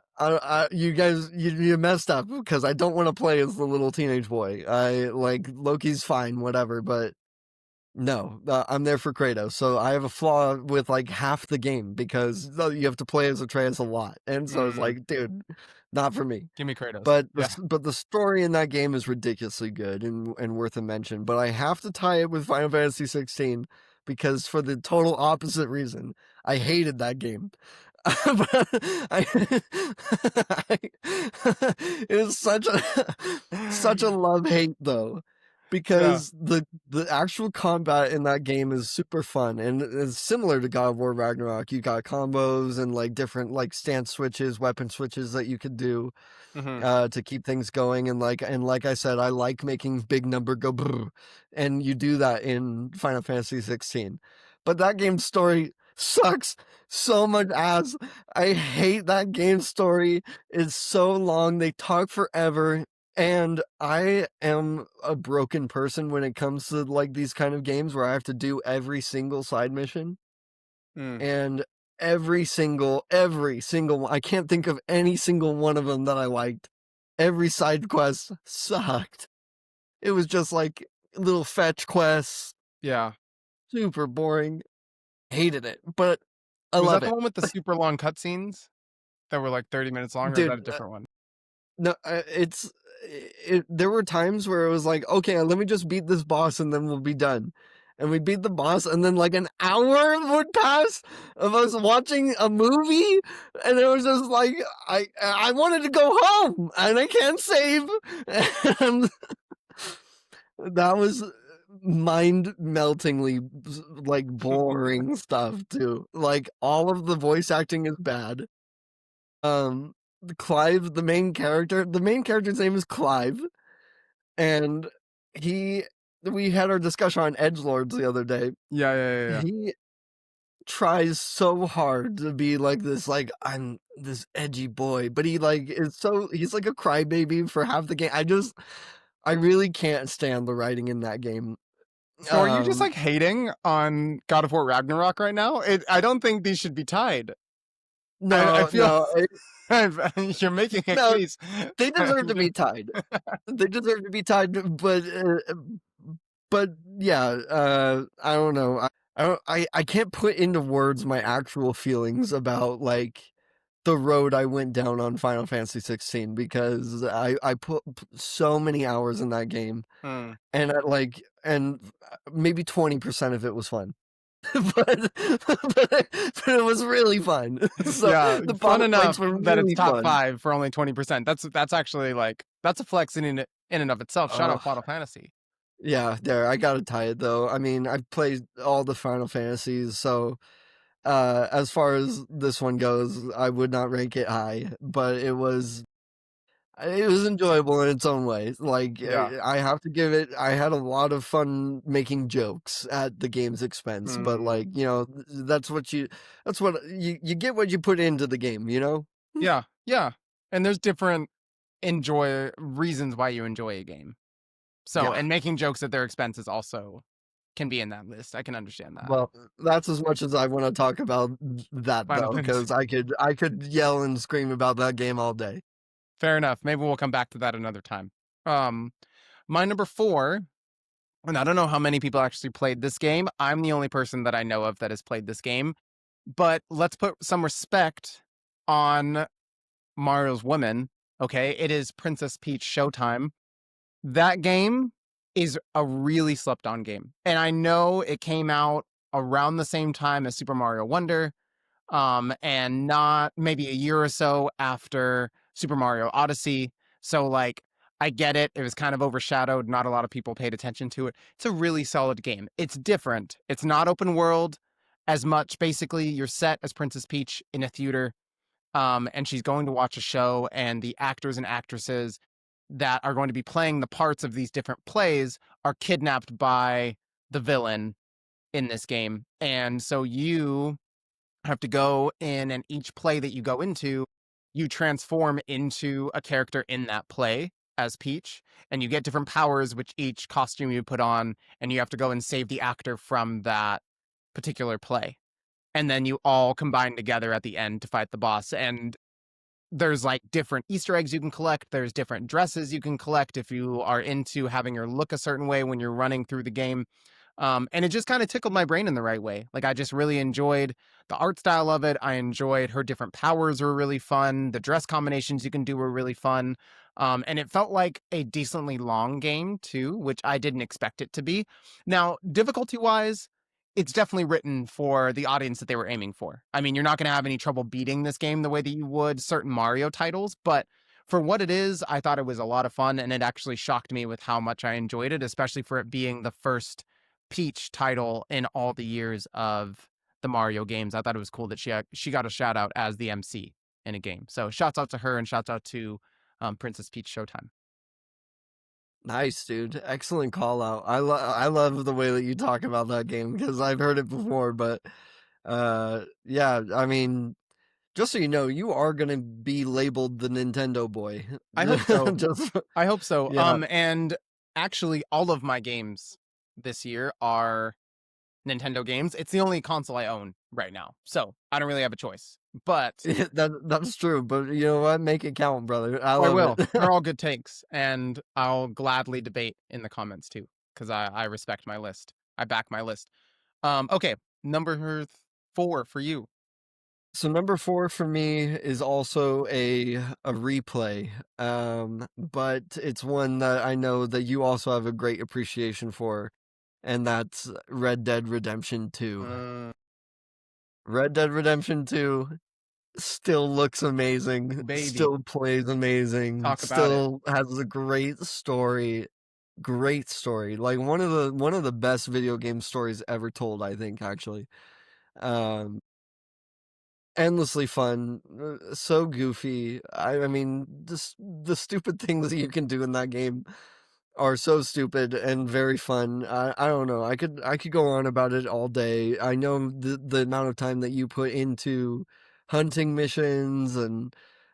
you guys, you messed up because I don't want to play as the little teenage boy. I like Loki's fine, whatever, but no, I'm there for Kratos. So I have a flaw with like half the game because you have to play as Atreus a lot, and so it's mm, like, dude, not for me. give me Kratos. But Yeah. the story in that game is ridiculously good and worth a mention. But I have to tie it with Final Fantasy 16 because for the total opposite reason, I hated that game. I, it was such a love hate though, Yeah. because the actual combat in that game is super fun and it's similar to God of War Ragnarok. You got combos and like different like stance switches, weapon switches that you could do Hmm. to keep things going. And like I said, I like making big number go brr, and you do that in Final Fantasy 16. But that game's story sucks so much ass. I hate that game story. It's so long. They talk forever. And I am a broken person when it comes to like these kind of games where I have to do every single side mission Mm. and every single one, I can't think of any single one of them that I liked. Every side quest sucked. It was just like little fetch quests, Yeah. super boring. Hated it, but I Was love that the it. one with the super long cutscenes that were like 30 minutes long, or is that a Dude, different one? no, there were times where it was like, okay, let me just beat this boss and then we'll be done. And we beat the boss, and then like an hour would pass of us watching a movie, and it was just like I wanted to go home, and I can't save, and that was mind meltingly like boring stuff too. Like all of the voice acting is bad. Um, Clive, the main character's name is Clive, and he we had our discussion on edgelords the other day. Yeah, yeah, yeah, yeah. He tries so hard to be like this, like I'm this edgy boy, but he like is so he's like a crybaby for half the game. I really can't stand the writing in that game. So are you just Um, like hating on God of War Ragnarok right now? I don't think these should be tied. I no, feel no, you're making a no, case. they deserve to be tied. They deserve to be tied, but yeah, I don't know. I can't put into words my actual feelings about like the road I went down on Final Fantasy 16 because I put so many hours in that game Hmm. and maybe 20% of it was fun. But it was really fun. So Yeah, the fun boss fights enough were that it's really top fun. five for only 20%. That's actually like that's a flex in and of itself. Shout Uh, out Final Fantasy. yeah, there, I gotta tie it though. I mean, I've played all the Final Fantasies, so as far as this one goes, I would not rank it high, but it was enjoyable in its own way. Like Yeah. I have to give it. I had a lot of fun making jokes at the game's expense, but Hmm. like that's what you get what you put into the game. You know? Yeah. Yeah. And there's different enjoy reasons why you enjoy a game. So, Yeah. and making jokes at their expense is also can be in that list. I can understand that. Well, that's as much as I want to talk about that Final though, Fantasy. because I could yell and scream about that game all day. Fair enough. Maybe we'll come back to that another time. Um, my number 4, and I don't know how many people actually played this game. I'm the only person that I know of that has played this game, but let's put some respect on Mario's woman, okay? It is Princess Peach Showtime. That game is a really slept on game. And I know it came out around the same time as Super Mario Wonder, and not maybe a year or so after Super Mario Odyssey. So like I get it. It was kind of overshadowed. Not a lot of people paid attention to it. It's a really solid game. It's different. It's not open world as much. Basically, you're set as Princess Peach in a theater, and she's going to watch a show, and the actors and actresses that are going to be playing the parts of these different plays are kidnapped by the villain in this game. And so you have to go in, and each play that you go into, you transform into a character in that play as Peach, and you get different powers which each costume you put on, and you have to go and save the actor from that particular play. And then you all combine together at the end to fight the boss. And there's like different Easter eggs you can collect. There's different dresses you can collect if you are into having your look a certain way when you're running through the game. And it just kind of tickled my brain in the right way. Like I just really enjoyed the art style of it. I enjoyed her different powers were really fun. The dress combinations you can do were really fun. And it felt like a decently long game too, which I didn't expect it to be. Now, difficulty wise, it's definitely written for the audience that they were aiming for. I mean, you're not going to have any trouble beating this game the way that you would certain Mario titles, but for what it is, I thought it was a lot of fun, and it actually shocked me with how much I enjoyed it, especially for it being the first Peach title in all the years of the Mario games. I thought it was cool that she got a shout out as the MC in a game. So shouts out to her and shouts out to Princess Peach Showtime. Nice, dude. Excellent call out. I love the way that you talk about that game because I've heard it before, but yeah, I mean, just so you know, you are gonna be labeled the Nintendo boy. I hope so. Just I hope so. yeah. And actually, all of my games this year are Nintendo games. It's the only console I own right now, so I don't really have a choice. But That's true, but you know what? Make it count, brother. I I love will. it. They're all good takes, and I'll gladly debate in the comments too, because I respect my list. I back my list. Okay, number 4 for you. So number 4 for me is also a replay, but it's one that I know that you also have a great appreciation for, and that's Red Dead Redemption 2. Uh, Red Dead Redemption 2 still looks amazing, Baby, still plays amazing, talk about it. still has a great story, like one of the best video game stories ever told, I think, actually. Um, Endlessly fun, so goofy. I mean, the stupid things that you can do in that game are so stupid and very fun. I don't know. I could go on about it all day. I know the amount of time that you put into hunting missions and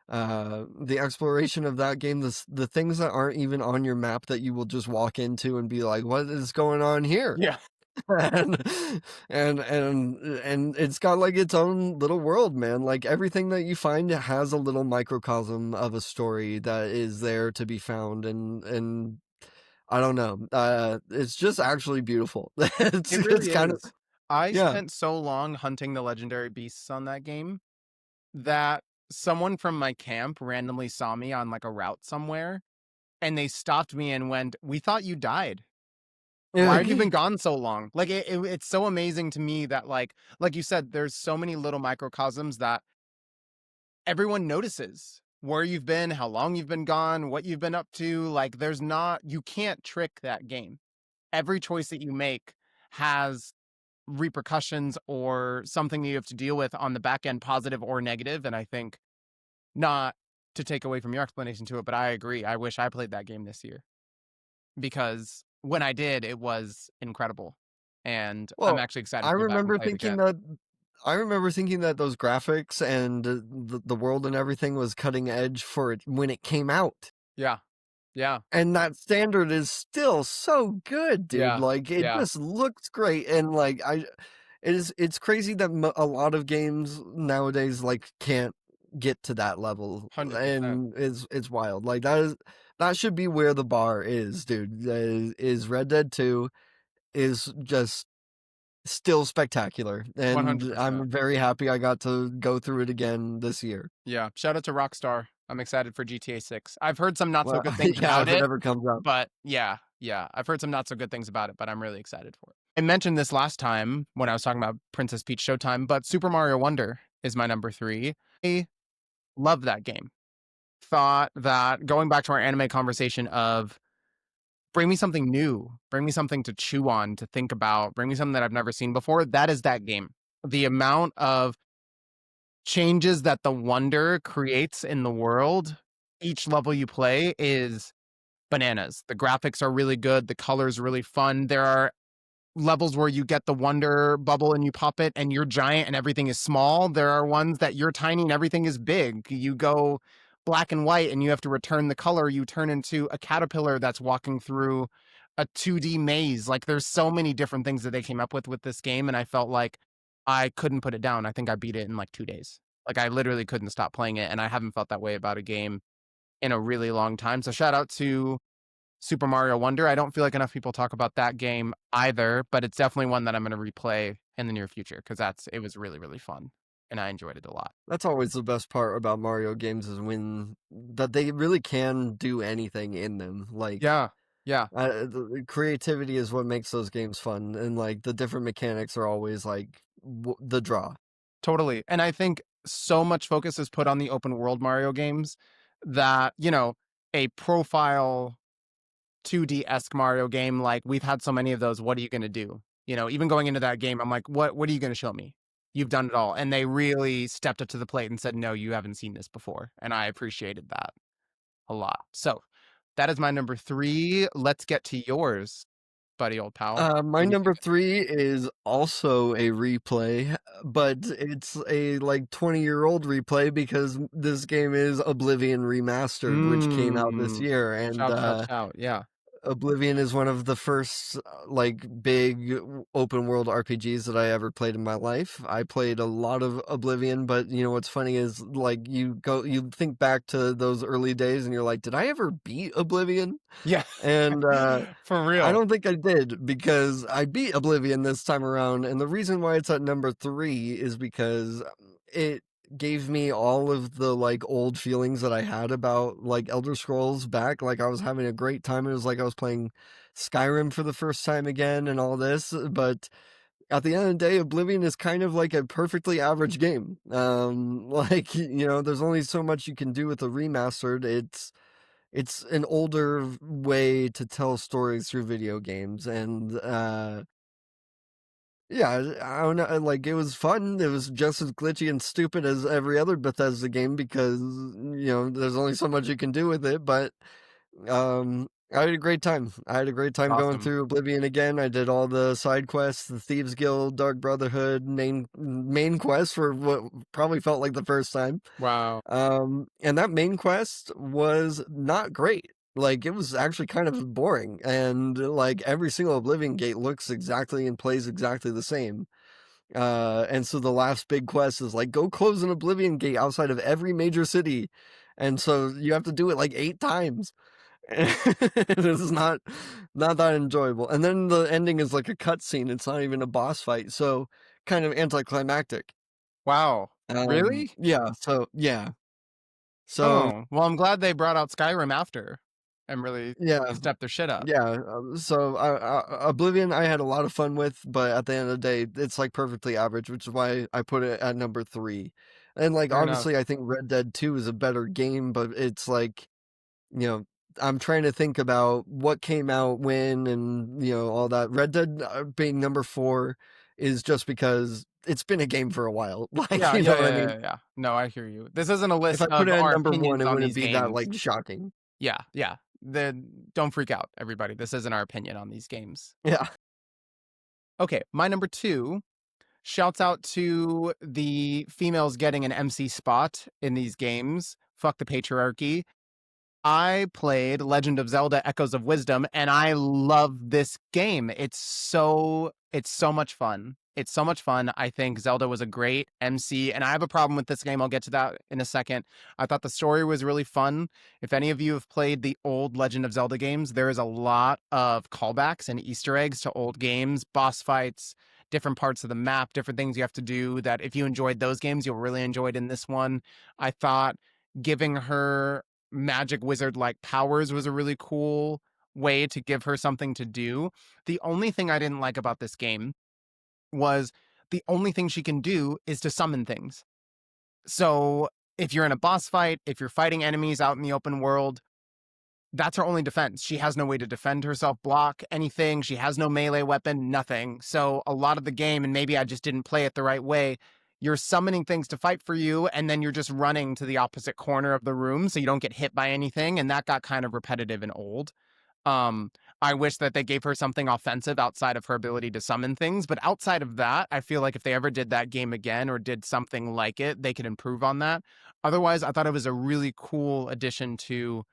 the exploration of that game. The things that aren't even on your map that you will just walk into and be like, "What is going on here?" Yeah, and and it's got like its own little world, man. Like everything that you find has a little microcosm of a story that is there to be found, and I don't know. It's just actually beautiful. it It's really kind of is. I yeah. spent so long hunting the legendary beasts on that game that someone from my camp randomly saw me on like a route somewhere, and they stopped me and went, "We thought you died. Why have you been gone so long?" Like it's so amazing to me that like you said, there's so many little microcosms that everyone notices where you've been, how long you've been gone, what you've been up to. Like there's not you can't trick that game. Every choice that you make has repercussions or something that you have to deal with on the back end, positive or negative. And I think not to take away from your explanation to it, but I agree. I wish I played that game this year because when I did, it was incredible. And I'm Well, actually excited I to go back and remember play it thinking again. that I remember thinking that those graphics and the world and everything was cutting edge for it when it came out. Yeah. Yeah. And that standard is still so good, dude. Yeah. Like it Yeah. just looks great, and like it's crazy that a lot of games nowadays like can't get to that level, 100%. and it's wild. Like that is that should be where the bar is, dude. Is Red Dead 2 is just still spectacular, and 100%. I'm very happy I got to go through it again this year. Yeah, shout out to Rockstar. I'm excited for GTA 6. I've heard some not so Well, good things yeah, about if it it, ever comes out. but yeah, I've heard some not so good things about it, but I'm really excited for it. I mentioned this last time when I was talking about Princess Peach Showtime, but Super Mario Wonder is my number 3. I love that game. Thought that going back to our anime conversation of bring me something new, bring me something to chew on, to think about, bring me something that I've never seen before, that is that game. The amount of changes that the wonder creates in the world, each level you play is bananas. The graphics are really good, the color's really fun. There are levels where you get the wonder bubble and you pop it and you're giant and everything is small. There are ones that you're tiny and everything is big. You go black and white and you have to return the color. You turn into a caterpillar that's walking through a 2D maze. Like there's so many different things that they came up with this game, and I felt like I couldn't put it down. I think I beat it in like 2 days. Like I literally couldn't stop playing it, and I haven't felt that way about a game in a really long time. So shout out to Super Mario Wonder. I don't feel like enough people talk about that game either, but it's definitely one that I'm going to replay in the near future because it was really, really fun and I enjoyed it a lot. That's always the best part about Mario games is when that they really can do anything in them. Like, Yeah. Yeah. the creativity is what makes those games fun, and like the different mechanics are always like the draw. Totally. And I think so much focus is put on the open world Mario games that, a profile 2D-esque Mario game, like we've had so many of those. What are you going to do? Even going into that game, I'm like, what are you going to show me? You've done it all. And they really stepped up to the plate and said, no, you haven't seen this before. And I appreciated that a lot. So that is my number 3. Let's get to yours, buddy, old pal. My What are you number thinking? 3 is also a replay, but it's a like 20-year-old replay because this game is Oblivion Remastered, which came out this Mm. year, and Shout, shout, shout. Yeah. Oblivion is one of the first like big open world RPGs that I ever played in my life. I played a lot of Oblivion, but you know what's funny is like you think back to those early days and you're like, did I ever beat Oblivion? Yeah. And For I real. don't think I did because I beat Oblivion this time around, and the reason why it's at number 3 is because it gave me all of the like old feelings that I had about like Elder Scrolls back. Like I was having a great time. It was like I was playing Skyrim for the first time again and all this. But at the end of the day, Oblivion is kind of like a perfectly average game. Like there's only so much you can do with a remastered. It's an older way to tell stories through video games, and yeah, I don't know, like, it was fun. It was just as glitchy and stupid as every other Bethesda game because, there's only so much you can do with it, but, I had a great time. I had a great time going Awesome. through Oblivion again. I did all the side quests, the Thieves Guild, Dark Brotherhood, main quest for what probably felt like the first time. Wow. And that main quest was not great. Like, it was actually kind of boring, and, like, every single Oblivion gate looks exactly and plays exactly the same. And so the last big quest is, like, go close an Oblivion gate outside of every major city, and so you have to do it, like, 8 times. It's not that enjoyable, and then the ending is, like, a cutscene, it's not even a boss fight, so kind of anticlimactic. Wow. Really? Yeah, so yeah. So, Oh, well, I'm glad they brought out Skyrim after and really yeah. stepped their shit up. Yeah, so, Oblivion, I had a lot of fun with, but at the end of the day, it's, like, perfectly average, which is why I put it at number 3. And, like, Fair enough. obviously, I think Red Dead 2 is a better game, but it's, like, you know, I'm trying to think about what came out when and, all that. Red Dead, being number 4 is just because it's been a game for a while, like, Yeah, you yeah, know what I yeah, mean? yeah, yeah. No, I hear you. This isn't a If I list put of it at our number 1, opinions it on wouldn't these be that, games. like, shocking. Yeah, yeah. Don't freak out, everybody. This isn't our opinion on these games. Yeah. Okay, my number 2 shouts out to the females getting an MC spot in these games. Fuck the patriarchy. I played Legend of Zelda Echoes of Wisdom and I love this game. It's so much fun. It's so much fun. I think Zelda was a great MC, and I have a problem with this game. I'll get to that in a second. I thought the story was really fun. If any of you have played the old Legend of Zelda games, there is a lot of callbacks and Easter eggs to old games, boss fights, different parts of the map, different things you have to do that if you enjoyed those games, you'll really enjoy it in this one. I thought giving her magic wizard like powers was a really cool way to give her something to do. The only thing I didn't like about this game was the only thing she can do is to summon things. So if you're in a boss fight, if you're fighting enemies out in the open world, that's her only defense. She has no way to defend herself, block anything. She has no melee weapon, nothing. So a lot of the game, and maybe I just didn't play it the right way, you're summoning things to fight for you, and then you're just running to the opposite corner of the room so you don't get hit by anything. And that got kind of repetitive and old. Um, I wish that they gave her something offensive outside of her ability to summon things. But outside of that, I feel like if they ever did that game again or did something like it, they could improve on that. Otherwise, I thought it was a really cool addition to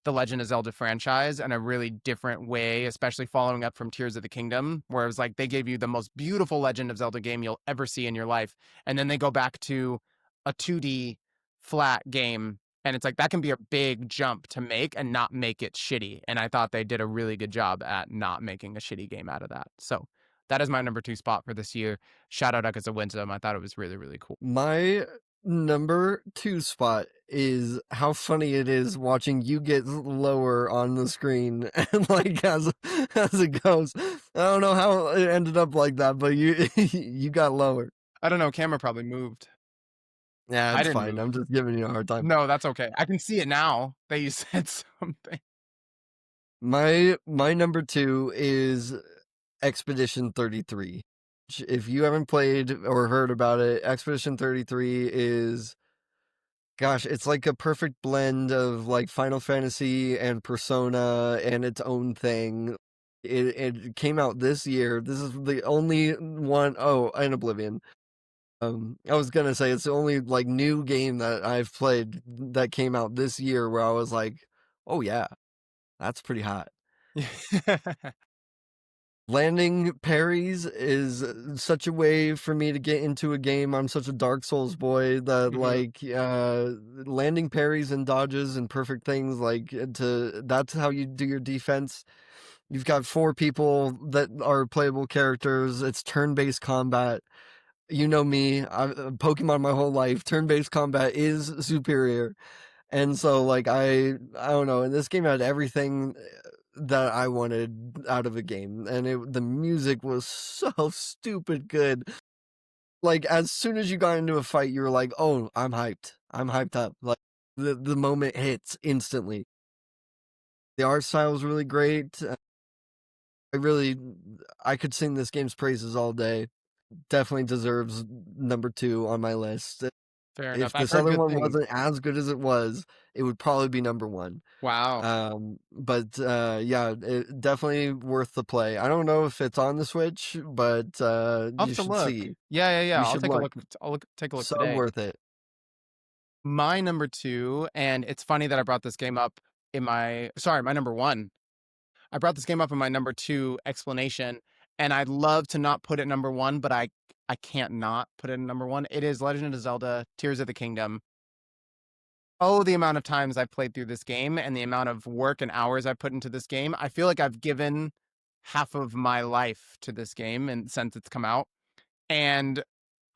the Legend of Zelda franchise in a really different way, especially following up from Tears of the Kingdom, where it was like they gave you the most beautiful Legend of Zelda game you'll ever see in your life. And then they go back to a 2D flat game. And it's like that can be a big jump to make and not make it shitty. And I thought they did a really good job at not making a shitty game out of that. So that is my number 2 spot for this year. Shout out Echoes of Wisdom. I thought it was really, really cool. My number 2 spot is how funny it is watching you get lower on the screen and like as it goes. I don't know how it ended up like that, but you you got lower. I don't know. Camera probably moved. Yeah, I it's didn't fine. move. I'm just giving you a hard time. No, that's okay. I can see it now that you said something. My number 2 is Expedition 33. If you haven't played or heard about it, Expedition 33 is, gosh, it's like a perfect blend of like Final Fantasy and Persona and its own thing. It came out this year. This is the only one, oh, and Oblivion. I was gonna say it's the only like new game that I've played that came out this year where I was like, oh yeah, that's pretty hot. Landing parries is such a way for me to get into a game. I'm such a Dark Souls boy that Mhm. like landing parries and dodges and perfect things like to that's how you do your defense. You've got 4 people that are playable characters. It's turn-based combat. You know me, I've Pokemon my whole life. Turn-based combat is superior. And so, like, I don't know, and this game had everything that I wanted out of a game, and the music was so stupid good. Like, as soon as you got into a fight, you were like, "Oh, I'm hyped. I'm hyped up." Like, the moment hits instantly. The art style is really great. I really I could sing this game's praises all day. Definitely deserves number 2 on my list. Fair enough. If I've this heard other good one things. wasn't as good as it was, it would probably be number 1. Wow. But yeah, it definitely worth the play. I don't know if it's on the Switch, but I'll you have to should look. see. Yeah, yeah, yeah. You I'll should take a look. look. I'll take a look So today. worth it. My number 2, and it's funny that I brought this game up in my number 1. I brought this game up in my number 2 explanation, and I'd love to not put it number 1, but I can't not put it in number 1. It is Legend of Zelda: Tears of the Kingdom. Oh, the amount of times I've played through this game and the amount of work and hours I put into this game. I feel like I've given half of my life to this game and since it's come out. And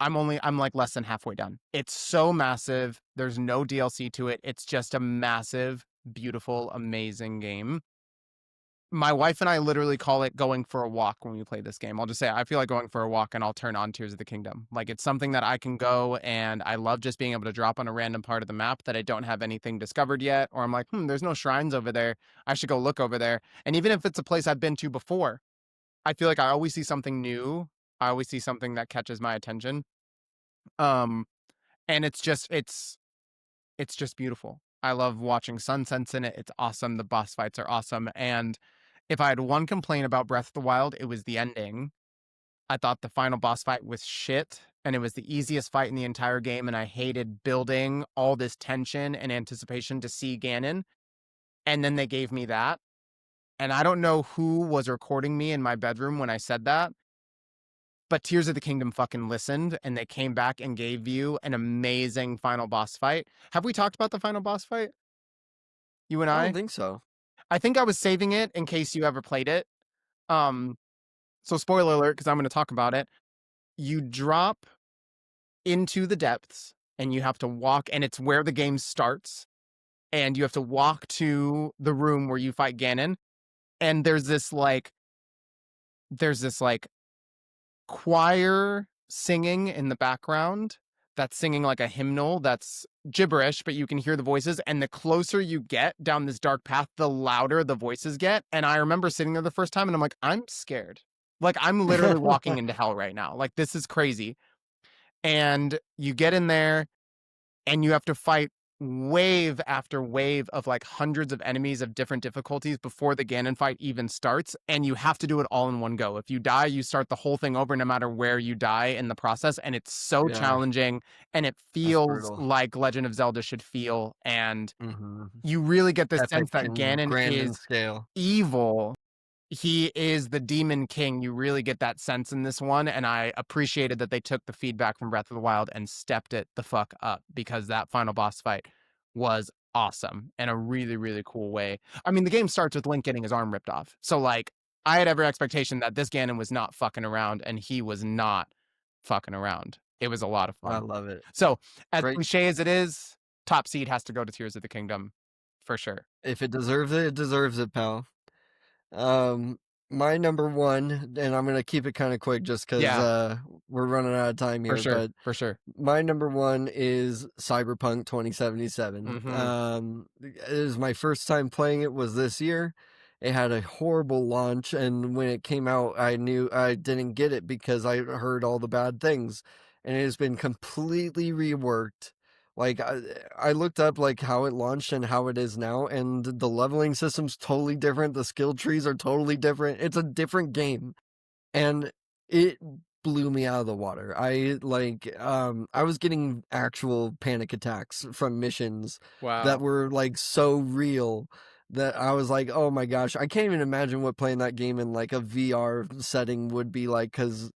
I'm like less than halfway done. It's so massive. There's no DLC to it. It's just a massive, beautiful, amazing game. My wife and I literally call it going for a walk when we play this game. I'll just say I feel like going for a walk and I'll turn on Tears of the Kingdom. Like it's something that I can go and I love just being able to drop on a random part of the map that I don't have anything discovered yet. Or I'm like, there's no shrines over there. I should go look over there. And even if it's a place I've been to before, I feel like I always see something new. I always see something that catches my attention. Um, and it's just beautiful. I love watching sunsets in it. It's awesome. The boss fights are awesome. And if I had one complaint about Breath of the Wild, it was the ending. I thought the final boss fight was shit, and it was the easiest fight in the entire game, and I hated building all this tension and anticipation to see Ganon. And then they gave me that. And I don't know who was recording me in my bedroom when I said that, But Tears of the Kingdom fucking listened, and they came back and gave you an amazing final boss fight. Have we talked about the final boss fight? You and I don't I? think so. I think I was saving it in case you ever played it. Um, so spoiler alert, because I'm going to talk about it. You drop into the depths, and you have to walk, and it's where the game starts. And you have to walk to the room where you fight Ganon. And there's this like choir singing in the background that's singing like a hymnal that's gibberish, but you can hear the voices. And the closer you get down this dark path, the louder the voices get. And I remember sitting there the first time and I'm like, I'm scared. Like, I'm literally walking into hell right now. Like, this is crazy. And you get in there and you have to fight wave after wave of like hundreds of enemies of different difficulties before the Ganon fight even starts. And you have to do it all in one go. If you die, you start the whole thing over no matter where you die in the process. And it's so Yeah, challenging and it that's feels brutal. like Legend of Zelda should feel. And Mhm. you really get the Epic sense that and Ganon grand in is scale. evil. He is the demon king. You really get that sense in this one. And I appreciated that they took the feedback from Breath of the Wild and stepped it the fuck up, because that final boss fight was awesome in a really, really cool way. I mean, the game starts with Link getting his arm ripped off. So, like, I had every expectation that this Ganon was not fucking around, and he was not fucking around. It was a lot of I fun. love it. So, as Great. cliche as it is, top seed has to go to Tears of the Kingdom for sure. If it deserves it, pal. Um, my number one, and I'm gonna keep it kind of quick just because Yeah, we're running out of time for here. sure. But For sure. my number one is Cyberpunk 2077. Hmm. It is my first time playing it was this year. It had a horrible launch, and when it came out, I knew I didn't get it because I heard all the bad things, and it has been completely reworked. Like I looked up like how it launched and how it is now, and the leveling system's totally different. The skill trees are totally different. It's a different game, and it blew me out of the water. I was getting actual panic attacks from missions that Wow. were like so real that I was like, "Oh my gosh, I can't even imagine what playing that game in like a VR setting would be like," cuz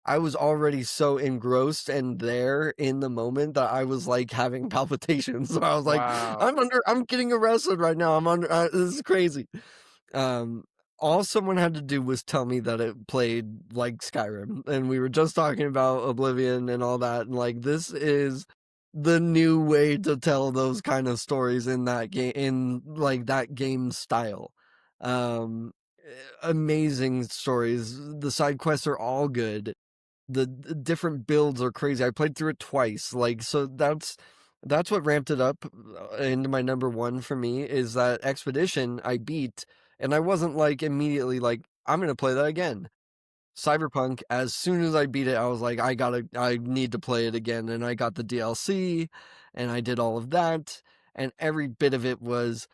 I was already so engrossed and there in the moment that I was like having palpitations. So I was like, Wow. I'm getting arrested right now. I'm under this is crazy." Um, all someone had to do was tell me that it played like Skyrim, and we were just talking about Oblivion and all that, and like this is the new way to tell those kind of stories in that game, in like that game style. Um, Amazing stories. The side quests are all good. The different builds are crazy. I played through it twice, like so that's what ramped it up into my number one for me is that expedition I beat, and I wasn't like immediately like I'm gonna play that again. Cyberpunk, as soon as I beat it, I was like, I need to play it again, and I got the DLC, and I did all of that, and every bit of it was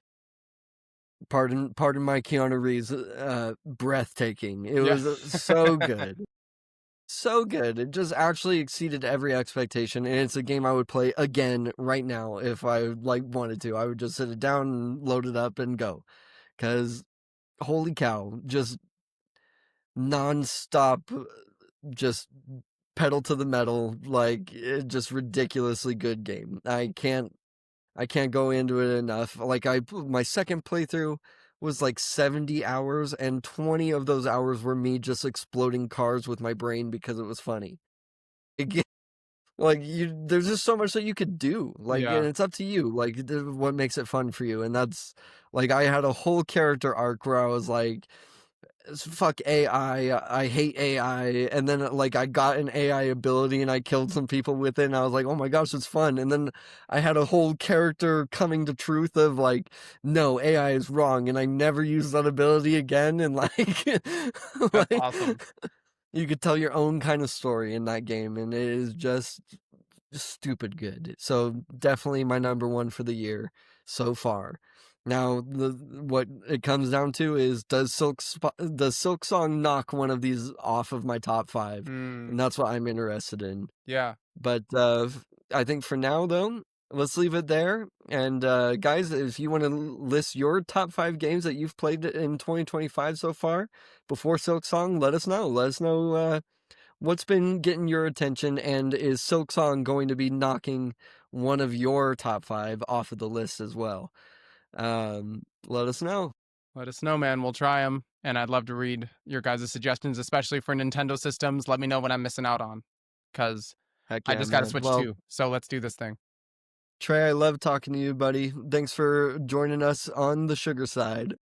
pardon my Keanu Reeves, breathtaking. It Yeah. was so good. So good. It just actually exceeded every expectation, and it's a game I would play again right now if I like wanted to. I would just sit it down and load it up and go. Cause holy cow, just nonstop, just pedal to the metal, like just ridiculously good game. I can't go into it enough. Like my second playthrough was like 70 hours, and 20 of those hours were me just exploding cars with my brain because it was funny. Like there's just so much that you could do. Like, and Yeah. it's up to you. Like, what makes it fun for you. And that's like I had a whole character arc where I was like, "Fuck AI, I hate AI." And then like I got an AI ability and I killed some people with it. And I was like, "Oh my gosh, it's fun." And then I had a whole character coming to truth of like, "No, AI is wrong," and I never used that ability again. And like, That's like awesome. you could tell your own kind of story in that game, and it is just stupid good. So definitely my number one for the year so far. Now, what it comes down to is does Silk Song knock one of these off of my top five, Mm, and that's what I'm interested in. yeah. But I think for now, though, let's leave it there. And guys, if you want to list your top five games that you've played in 2025 so far before Silk Song, let us know. Let us know what's been getting your attention, and is Silk Song going to be knocking one of your top 5 off of the list as well? Let us know. Let us know, man. We'll try them. And I'd love to read your guys' suggestions, especially for Nintendo systems. Let me know what I'm missing out on because Heck I yeah, just got to man. switch Well, too. So let's do this thing. Trey, I love talking to you, buddy. Thanks for joining us on the sugar side.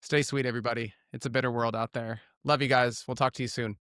Stay sweet, everybody. It's a bitter world out there. Love you guys. We'll talk to you soon.